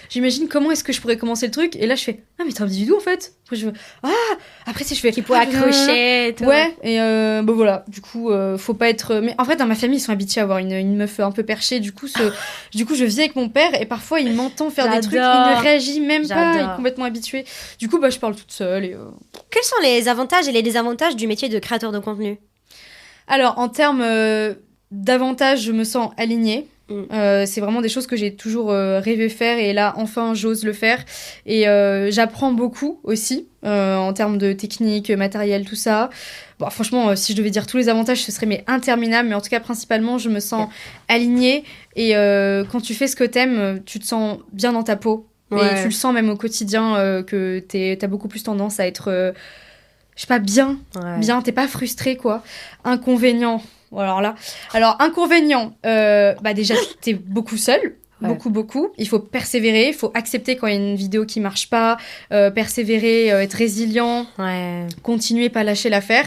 j'imagine comment est-ce que je pourrais commencer le truc, et là je fais ah mais t'as un petit bidou en fait. Après si je fais qui pourrait accrocher et tout. Ouais, et voilà, du coup faut pas être, mais en fait dans ma famille ils sont habitués à avoir une meuf un peu perchée, du coup je vis avec mon père et parfois il m'entend faire des trucs, il ne réagit même pas, il est complètement habitué. Du coup je parle toute seule et Quels sont les avantages et les désavantages du métier de créateur de contenu ? Alors en termes davantage, je me sens alignée. C'est vraiment des choses que j'ai toujours rêvé faire et là, enfin, j'ose le faire. Et j'apprends beaucoup aussi en termes de technique, matériel, tout ça. Bon, franchement, si je devais dire tous les avantages, ce serait interminable. Mais en tout cas, principalement, je me sens alignée. Et quand tu fais ce que t'aimes, tu te sens bien dans ta peau. Ouais. Et tu le sens même au quotidien que t'as beaucoup plus tendance à être... je sais pas, bien, t'es pas frustrée, quoi. Inconvénient... Alors, inconvénient, déjà, t'es beaucoup seul. Ouais. Beaucoup. Il faut persévérer, il faut accepter quand il y a une vidéo qui marche pas, persévérer, être résilient, continuer, pas lâcher l'affaire.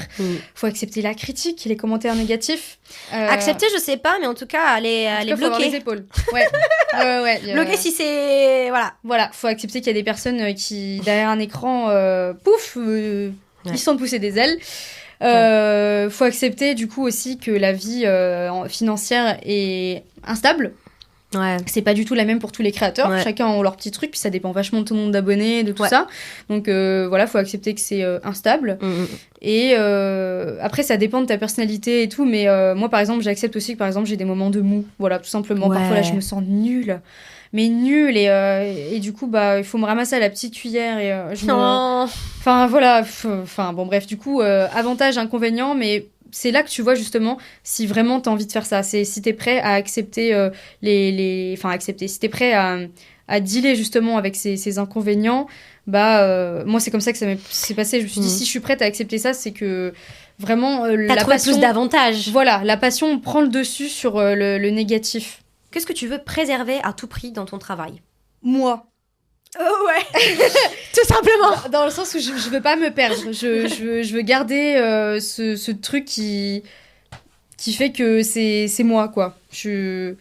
Faut accepter la critique, les commentaires négatifs. Accepter, je sais pas, mais en tout cas, aller bloquer. Faut avoir les épaules. Ouais. Bloquer si c'est... Voilà, faut accepter qu'il y a des personnes qui, derrière un écran, ils se sentent pousser des ailes. Faut accepter du coup aussi que la vie financière est instable. Ouais. C'est pas du tout la même pour tous les créateurs. Ouais. Chacun a leur petit truc, puis ça dépend vachement de ton nombre d'abonnés, de tout ça. Donc faut accepter que c'est instable. Et après, ça dépend de ta personnalité et tout. Mais moi, par exemple, j'accepte aussi que par exemple, j'ai des moments de mou. Voilà, tout simplement. Ouais. Parfois, là, je me sens nulle. Mais nulle. Et du coup, il faut me ramasser à la petite cuillère. Et Enfin, voilà. Bon, bref, du coup, avantage, inconvénient, mais... c'est là que tu vois justement si vraiment t'as envie de faire ça. C'est si t'es prêt à accepter si t'es prêt à dealer justement avec ces inconvénients, moi c'est comme ça que ça s'est passé. Je me suis dit si je suis prête à accepter ça, c'est que vraiment la passion... plus d'avantages. Voilà, la passion prend le dessus sur le négatif. Qu'est-ce que tu veux préserver à tout prix dans ton travail ? Moi. Oh ouais. Tout simplement. Dans le sens où je veux pas me perdre. Je veux garder ce truc qui fait que c'est moi, quoi. Je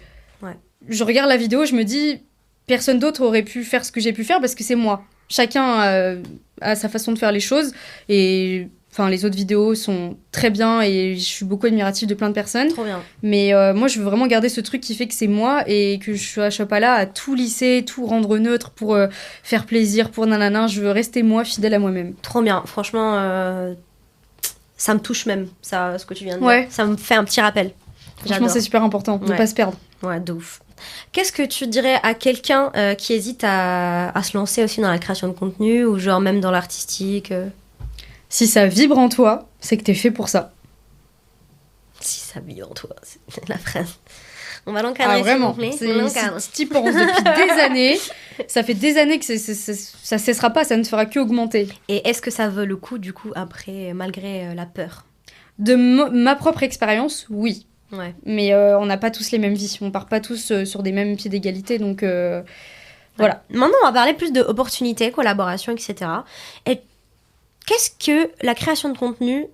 regarde la vidéo, je me dis, personne d'autre aurait pu faire ce que j'ai pu faire parce que c'est moi. Chacun a sa façon de faire les choses et enfin les autres vidéos sont très bien et je suis beaucoup admirative de plein de personnes. Trop bien. Mais moi je veux vraiment garder ce truc qui fait que c'est moi et que je sois pas là à tout lisser, tout rendre neutre pour faire plaisir, pour nanana. Je veux rester moi, fidèle à moi-même. Trop bien. Franchement, ça me touche même, ça, ce que tu viens de dire. Ouais. Ça me fait un petit rappel. Franchement, J'adore. c'est super important de Ouais. pas se perdre. Ouais, de ouf. Qu'est-ce que tu dirais à quelqu'un qui hésite à se lancer aussi dans la création de contenu ou genre même dans l'artistique Si ça vibre en toi, c'est que t'es fait pour ça. Si ça vibre en toi, c'est la phrase. On va l'encadrer, Vraiment. s'il vous plaît. On l'encadre. Si t'y penses depuis des années, ça fait des années que ça cessera pas, ça ne fera que augmenter. Et est-ce que ça vaut le coup, du coup, après, malgré la peur? De ma propre expérience, oui. Ouais. Mais on n'a pas tous les mêmes vies. On part pas tous sur des mêmes pieds d'égalité. Donc voilà. Maintenant, on va parler plus d'opportunités, collaborations, etc. Et qu'est-ce que la création de contenu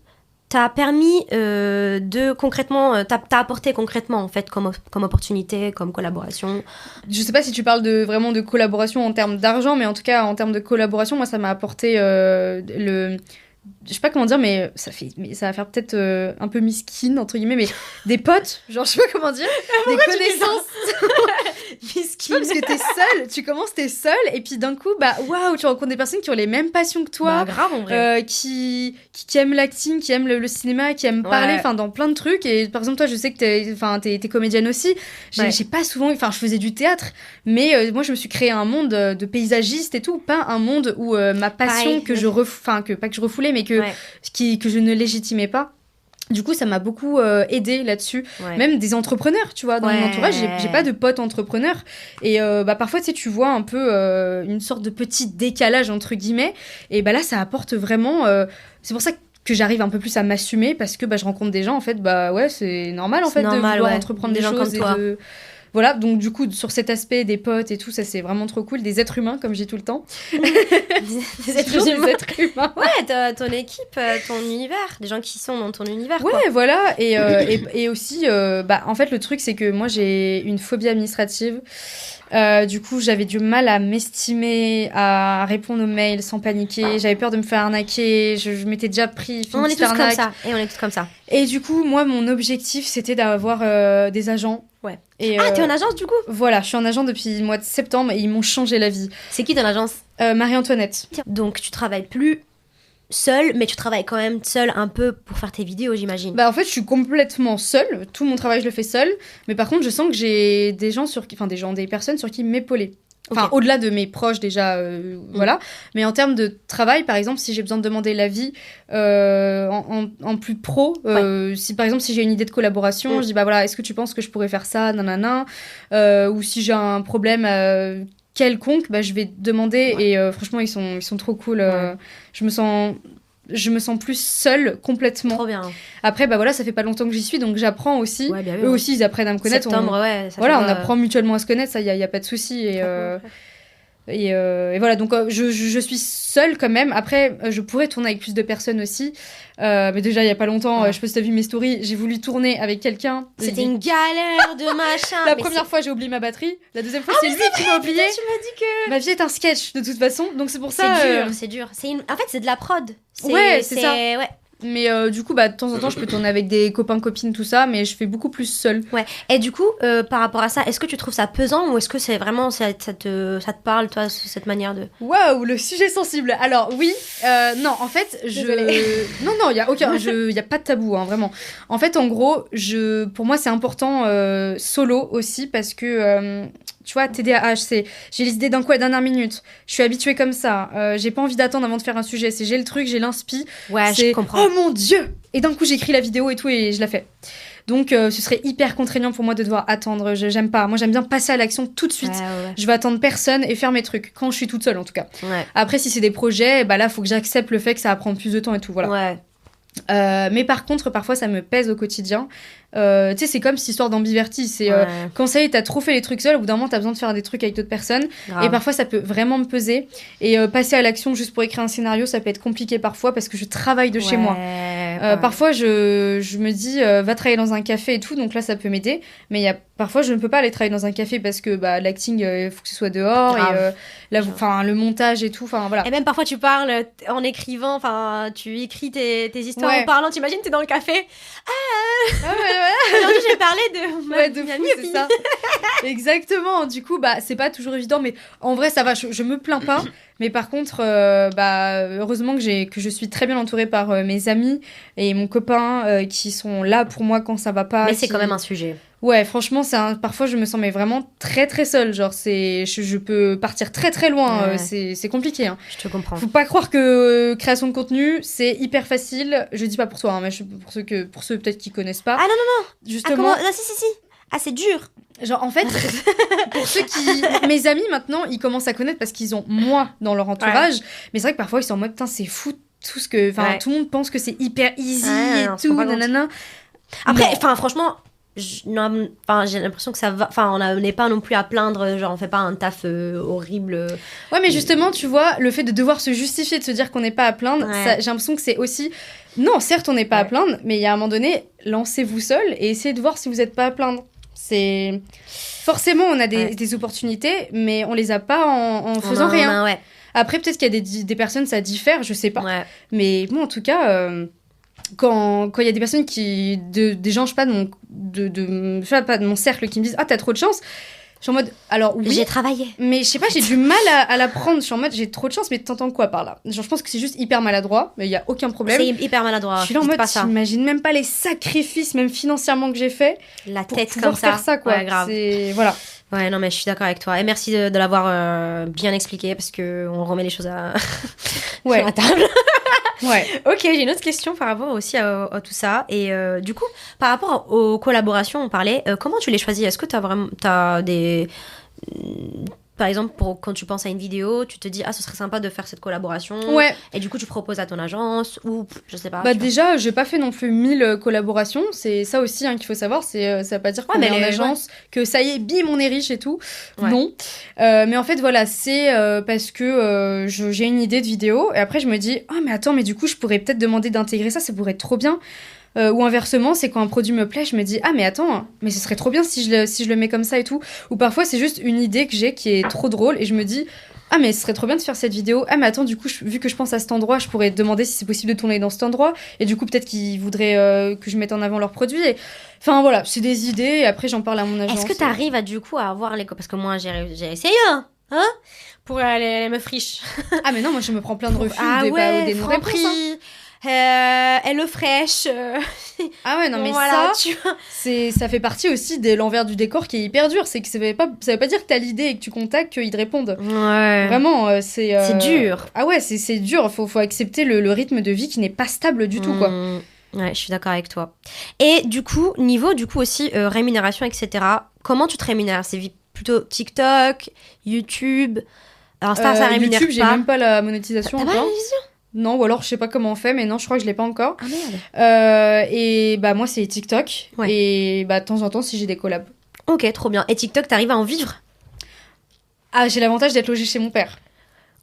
t'a permis de concrètement, t'a apporté concrètement en fait comme opportunité, comme collaboration? Je sais pas si tu parles vraiment de collaboration en termes d'argent, mais en tout cas en termes de collaboration, moi ça m'a apporté je sais pas comment dire, mais ça va faire peut-être un peu miskin entre guillemets, mais des potes, genre je sais pas comment dire, des connaissances. Miskin. Parce que t'es seule, et puis d'un coup, bah waouh, tu rencontres des personnes qui ont les mêmes passions que toi, Bah, grave en vrai. qui aiment l'acting, qui aiment le cinéma, qui aiment parler, enfin dans plein de trucs. Et par exemple, toi, je sais que t'es comédienne aussi. J'ai pas souvent, enfin je faisais du théâtre, mais moi je me suis créé un monde de paysagiste et tout, pas un monde où ma passion Pareil. que pas que je refoulais, mais que je ne légitimais pas. Du coup, ça m'a beaucoup aidé là-dessus. Ouais. Même des entrepreneurs, tu vois. Dans mon entourage, j'ai pas de potes entrepreneurs. Et parfois, tu sais, tu vois un peu une sorte de petit décalage, entre guillemets. Et là, ça apporte vraiment... c'est pour ça que j'arrive un peu plus à m'assumer, parce que je rencontre des gens, en fait, ouais, c'est normal, en fait, de vouloir entreprendre des gens choses. Comme toi. Voilà, donc du coup, sur cet aspect des potes et tout, ça, c'est vraiment trop cool. Des êtres humains, comme je dis tout le temps. des êtres humains. Ouais, ton équipe, ton univers, des gens qui sont dans ton univers. Ouais, quoi. voilà. Et aussi, en fait, le truc, c'est que moi, j'ai une phobie administrative. Du coup, j'avais du mal à m'estimer, à répondre aux mails sans paniquer. J'avais peur de me faire arnaquer. Je m'étais déjà pris On une est petite tous arnaque. comme ça. Et on est tous comme ça. Et du coup, moi, mon objectif, c'était d'avoir des agents. Ouais. Et, t'es en agence du coup? Voilà, je suis en agent depuis le mois de septembre et ils m'ont changé la vie. C'est qui ton agence? Marie-Antoinette. Donc tu travailles plus seule, mais tu travailles quand même seule un peu pour faire tes vidéos, j'imagine. En fait, je suis complètement seule. Tout mon travail, je le fais seule. Mais par contre, je sens que j'ai des personnes sur qui m'épauler. Enfin, au-delà de mes proches déjà, voilà. Mais en termes de travail, par exemple, si j'ai besoin de demander l'avis en plus pro, si par exemple, si j'ai une idée de collaboration, je dis, voilà, est-ce que tu penses que je pourrais faire ça, nanana, ou si j'ai un problème quelconque, je vais demander, et franchement, ils sont trop cool. Je me sens plus seule complètement. Trop bien. Après, voilà, ça fait pas longtemps que j'y suis, donc j'apprends aussi. Ouais, bien, eux aussi, ils apprennent à me connaître. Septembre, on apprend mutuellement à se connaître, ça, y a pas de souci. Et voilà, donc je suis seule quand même. Après, je pourrais tourner avec plus de personnes aussi. Mais déjà, il y a pas longtemps, je sais pas si t'as vu mes stories, j'ai voulu tourner avec quelqu'un. C'était une galère de machin. La première fois, j'ai oublié ma batterie. La deuxième fois, c'est lui qui m'a oublié. Tu m'as dit que... Ma vie est un sketch, de toute façon. Donc c'est pour ça... C'est dur. En fait, c'est de la prod. Ouais, c'est ça. Ouais. Mais du coup, de temps en temps, je peux tourner avec des copains, copines, tout ça, mais je fais beaucoup plus seule. Ouais. Et du coup, par rapport à ça, est-ce que tu trouves ça pesant ou est-ce que c'est vraiment ça te parle, toi, cette manière de... Waouh, le sujet sensible. Alors oui, non, en fait, non, il y a pas de tabou, hein, vraiment. En fait, en gros, pour moi, c'est important solo aussi parce que tu vois, TDAH, j'ai les idées d'un coup à la dernière minute. Je suis habituée comme ça. J'ai pas envie d'attendre avant de faire un sujet. J'ai le truc, j'ai l'inspi. Ouais, je comprends. Oh mon Dieu! Et d'un coup, j'écris la vidéo et tout et je la fais. Donc, ce serait hyper contraignant pour moi de devoir attendre. J'aime pas. Moi, j'aime bien passer à l'action tout de suite. Ouais. Je vais attendre personne et faire mes trucs. Quand je suis toute seule, en tout cas. Ouais. Après, si c'est des projets, là, faut que j'accepte le fait que ça va prendre plus de temps et tout. Voilà. Ouais. Mais par contre, parfois, ça me pèse au quotidien. Tu sais, c'est comme cette histoire d'ambiverti. C'est quand ça y est, t'as trop fait les trucs seul, au bout d'un moment, t'as besoin de faire des trucs avec d'autres personnes. Grave. Et parfois, ça peut vraiment me peser. Et passer à l'action juste pour écrire un scénario, ça peut être compliqué parfois parce que je travaille de chez moi. Parfois, je me dis, va travailler dans un café et tout, donc là, ça peut m'aider. Mais parfois, je ne peux pas aller travailler dans un café parce que l'acting, il faut que ce soit dehors. Grave. Et le montage et tout, voilà. Et même parfois, tu parles en écrivant, tu écris tes histoires en parlant. T'imagines, t'es dans le café. Aujourd'hui, j'ai parlé de ma amie, c'est ça. Exactement. Du coup, c'est pas toujours évident, mais en vrai, ça va, je me plains pas. Mais par contre, heureusement que je suis très bien entourée par mes amis et mon copain qui sont là pour moi quand ça va pas. Mais c'est quand même un sujet. Ouais, franchement, parfois je me sens vraiment très très seule. Genre, je peux partir très très loin. C'est compliqué. Hein. Je te comprends. Faut pas croire que création de contenu, c'est hyper facile. Je dis pas pour toi, hein, mais pour ceux peut-être qui connaissent pas. Ah non. Justement. Non, si. Ah, c'est dur. Genre, en fait, pour ceux mes amis maintenant, ils commencent à connaître parce qu'ils ont moi dans leur entourage. Mais c'est vrai que parfois, ils sont en mode, putain, c'est fou tout ce que. Tout le monde pense que c'est hyper easy et tout, nanana. Après, franchement, j'ai l'impression que ça va. On n'est pas non plus à plaindre, genre, on fait pas un taf horrible. Ouais, mais justement, tu vois, le fait de devoir se justifier, de se dire qu'on n'est pas à plaindre, j'ai l'impression que c'est aussi. Non, certes, on n'est pas à plaindre, mais il y a un moment donné, lancez-vous seul et essayez de voir si vous n'êtes pas à plaindre. Forcément, on a des opportunités, mais on les a pas en faisant rien. Après, peut-être qu'il y a des personnes, ça diffère, je sais pas. Mais moi, en tout cas, quand il y a des personnes des gens, je sais pas, de mon cercle qui me disent « Ah, t'as trop de chance !» Je suis en mode, alors oui. J'ai travaillé. Mais je sais pas, j'ai du mal à la prendre. Je suis en mode, j'ai trop de chance, mais t'entends quoi par là? Genre, je pense que c'est juste hyper maladroit, mais il y a aucun problème. C'est hyper maladroit. Je suis là en mode, j'imagine même pas les sacrifices, même financièrement, que j'ai fait. La pour tête comme ça. Faire ça, quoi. Ouais, grave. Voilà. Ouais, non, mais je suis d'accord avec toi. Et merci de l'avoir bien expliqué parce qu'on remet les choses sur la table. Ouais. Ok, j'ai une autre question par rapport aussi à tout ça. Et du coup, par rapport aux collaborations, on parlait, comment tu les choisis? Est-ce que t'as des... Par exemple, quand tu penses à une vidéo, tu te dis, ce serait sympa de faire cette collaboration. Ouais. Et du coup, tu proposes à ton agence ou je sais pas. Déjà, j'ai pas fait non plus 1000 collaborations. C'est ça aussi qu'il faut savoir. Ça veut pas dire qu'on est en agence, que ça y est, bim, on est riche et tout. Ouais. Non. Mais en fait, voilà, c'est parce que j'ai une idée de vidéo. Et après, je me dis, mais attends, mais du coup, je pourrais peut-être demander d'intégrer ça. Ça pourrait être trop bien. Ou inversement, c'est quand un produit me plaît, je me dis mais attends, mais ce serait trop bien si je le mets comme ça et tout. Ou parfois c'est juste une idée que j'ai qui est trop drôle et je me dis mais ce serait trop bien de faire cette vidéo. Mais attends, du coup vu que je pense à cet endroit, je pourrais te demander si c'est possible de tourner dans cet endroit et du coup peut-être qu'ils voudraient que je mette en avant leurs produits. Enfin voilà, c'est des idées et après j'en parle à mon agence. Est-ce que t'arrives à avoir les... Parce que moi j'ai essayé pour les meufs riches. Mais non, moi je me prends plein de refus des non-réponses. Hello Fresh. Non, mais voilà, ça fait partie aussi de l'envers du décor qui est hyper dur. C'est que ça veut pas dire que t'as l'idée et que tu contactes qu'ils te répondent. Ouais. Vraiment, c'est dur. C'est dur. Faut accepter le rythme de vie qui n'est pas stable du tout, quoi. Ouais, je suis d'accord avec toi. Et du coup, niveau aussi rémunération, etc. Comment tu te rémunères? C'est plutôt TikTok, YouTube, Insta, ça rémunère YouTube, pas. j'ai même pas la monétisation T'as encore. pas la vision? Non, ou alors je sais pas comment on fait, mais non, je crois que je l'ai pas encore. Ah merde. Et moi c'est TikTok. Ouais. Et de temps en temps si j'ai des collabs. Ok, trop bien. Et TikTok, t'arrives à en vivre? J'ai l'avantage d'être logée chez mon père.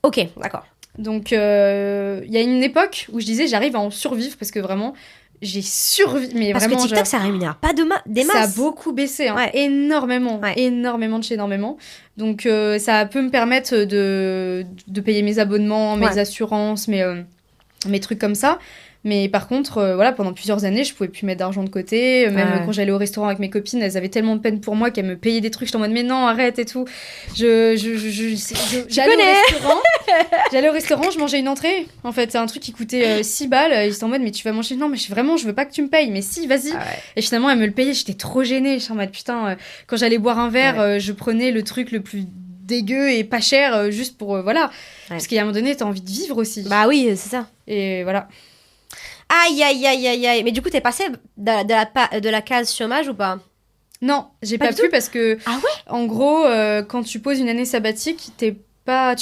Ok, d'accord. Donc il y a une époque où je disais j'arrive à en survivre parce que vraiment j'ai survécu. Mais parce vraiment, que TikTok ça rémunère pas des masses. Ça a beaucoup baissé, énormément, énormément de chez énormément. Donc ça peut me permettre de payer mes abonnements, mes assurances, mes trucs comme ça. Mais par contre, pendant plusieurs années, je pouvais plus mettre d'argent de côté. Même quand j'allais au restaurant avec mes copines, elles avaient tellement de peine pour moi qu'elles me payaient des trucs. J'étais en mode, mais non, arrête et tout. J'allais au restaurant, je mangeais une entrée. En fait, c'est un truc qui coûtait 6 balles. Ils étaient en mode, mais tu vas manger. Non, mais je veux pas que tu me payes. Mais si, vas-y. Et finalement, elles me le payaient. J'étais trop gênée. J'étais en mode, putain, quand j'allais boire un verre, je prenais le truc le plus dégueu et pas cher, juste pour. Parce qu'à un moment donné, t'as envie de vivre aussi. Bah oui, c'est ça. Et voilà. Aïe, aïe, aïe, aïe, aïe. Mais du coup, t'es passée de la case chômage ou pas? Non, j'ai pas pu parce que, en gros, quand tu poses une année sabbatique, tu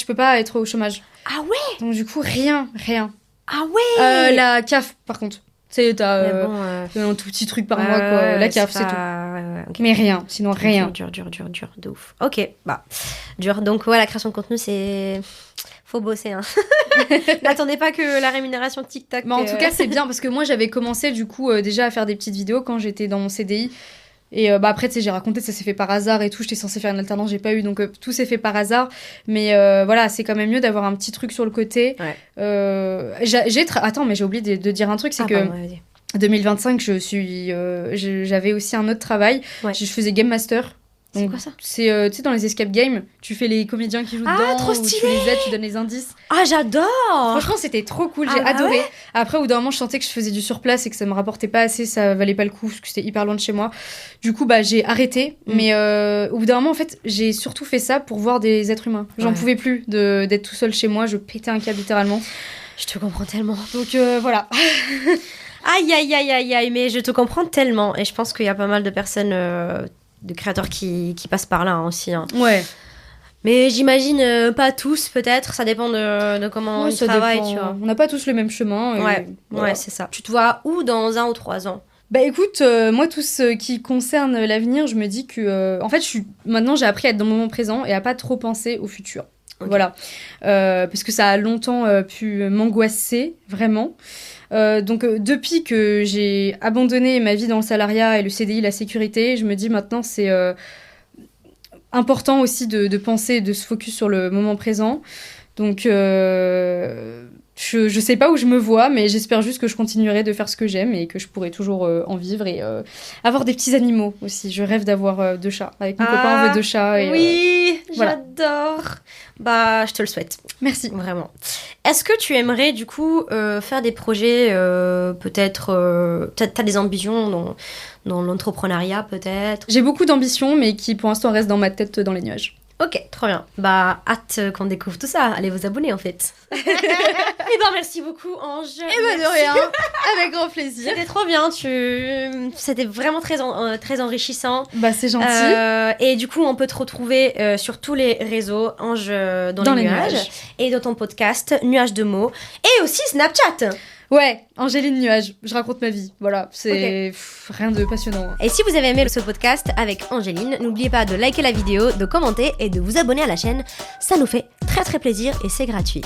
peux pas être au chômage. Ah ouais? Donc du coup, rien. Ah ouais? La CAF, par contre. Tu sais, t'as un tout petit truc par mois, quoi. La CAF, c'est tout. Okay. Mais rien, sinon rien. Dur, de ouf. Ok, dur. Donc, la création de contenu, c'est... Faut bosser, hein. N'attendez pas que la rémunération TikTok... Mais en tout cas, c'est bien, parce que moi, j'avais commencé, du coup, déjà à faire des petites vidéos quand j'étais dans mon CDI. Et après, tu sais, j'ai raconté, ça s'est fait par hasard et tout. J'étais censée faire une alternance, j'ai pas eu. Donc, tout s'est fait par hasard. Mais voilà, c'est quand même mieux d'avoir un petit truc sur le côté. Ouais. Attends, mais j'ai oublié de dire un truc, c'est que... Pardon, vas-y. 2025, j'avais aussi un autre travail. Ouais. Je faisais Game Master. C'est quoi ça? C'est, tu sais, dans les escape games, tu fais les comédiens qui jouent dedans. Trop ou stylé. tu les aides, tu donnes les indices. Ah, j'adore. Franchement, c'était trop cool, j'ai adoré. Ouais. Après, au bout d'un moment, je sentais que je faisais du surplace et que ça me rapportait pas assez, ça valait pas le coup, parce que c'était hyper loin de chez moi. Du coup, j'ai arrêté. Mais au bout d'un moment, en fait, j'ai surtout fait ça pour voir des êtres humains. J'en pouvais plus d'être tout seul chez moi, je pétais un câble littéralement. Je te comprends tellement. Donc voilà. Aïe, aïe, aïe, aïe, aïe, mais je te comprends tellement. Et je pense qu'il y a pas mal de personnes, de créateurs qui passent par là aussi. Hein. Ouais. Mais j'imagine pas tous, peut-être. Ça dépend de comment ils travaillent, tu vois. On n'a pas tous le même chemin. Et ouais, voilà. Ouais, c'est ça. Tu te vois où dans 1 ou 3 ans? Bah écoute, moi tout ce qui concerne l'avenir, je me dis que... en fait, maintenant j'ai appris à être dans le moment présent et à pas trop penser au futur. Okay. Voilà. Parce que ça a longtemps pu m'angoisser, vraiment. Donc depuis que j'ai abandonné ma vie dans le salariat et le CDI, la sécurité, je me dis maintenant c'est important aussi de penser, de se focus sur le moment présent. Donc je sais pas où je me vois, mais j'espère juste que je continuerai de faire ce que j'aime et que je pourrai toujours en vivre et avoir des petits animaux aussi. Je rêve d'avoir 2 chats. Avec mon copain, on veut 2 chats. Et, oui, voilà. J'adore. Bah, je te le souhaite. Merci. Vraiment. Est-ce que tu aimerais, du coup, faire des projets, peut-être... t'as des ambitions dans l'entrepreneuriat, peut-être? J'ai beaucoup d'ambitions, mais qui, pour l'instant, restent dans ma tête, dans les nuages. Ok, trop bien. Bah, hâte qu'on découvre tout ça. Allez vous abonner, en fait. Eh ben, merci beaucoup, Ange. Eh ben, de rien. Avec grand plaisir. C'était trop bien. C'était vraiment très enrichissant. Bah, c'est gentil. Et du coup, on peut te retrouver sur tous les réseaux, Ange dans les nuages. Et dans ton podcast, Nuages de mots. Et aussi Snapchat. Ouais, Angéline Nuage, je raconte ma vie. Voilà, c'est rien de passionnant. Et si vous avez aimé ce podcast avec Angéline, n'oubliez pas de liker la vidéo, de commenter et de vous abonner à la chaîne. Ça nous fait très très plaisir et c'est gratuit.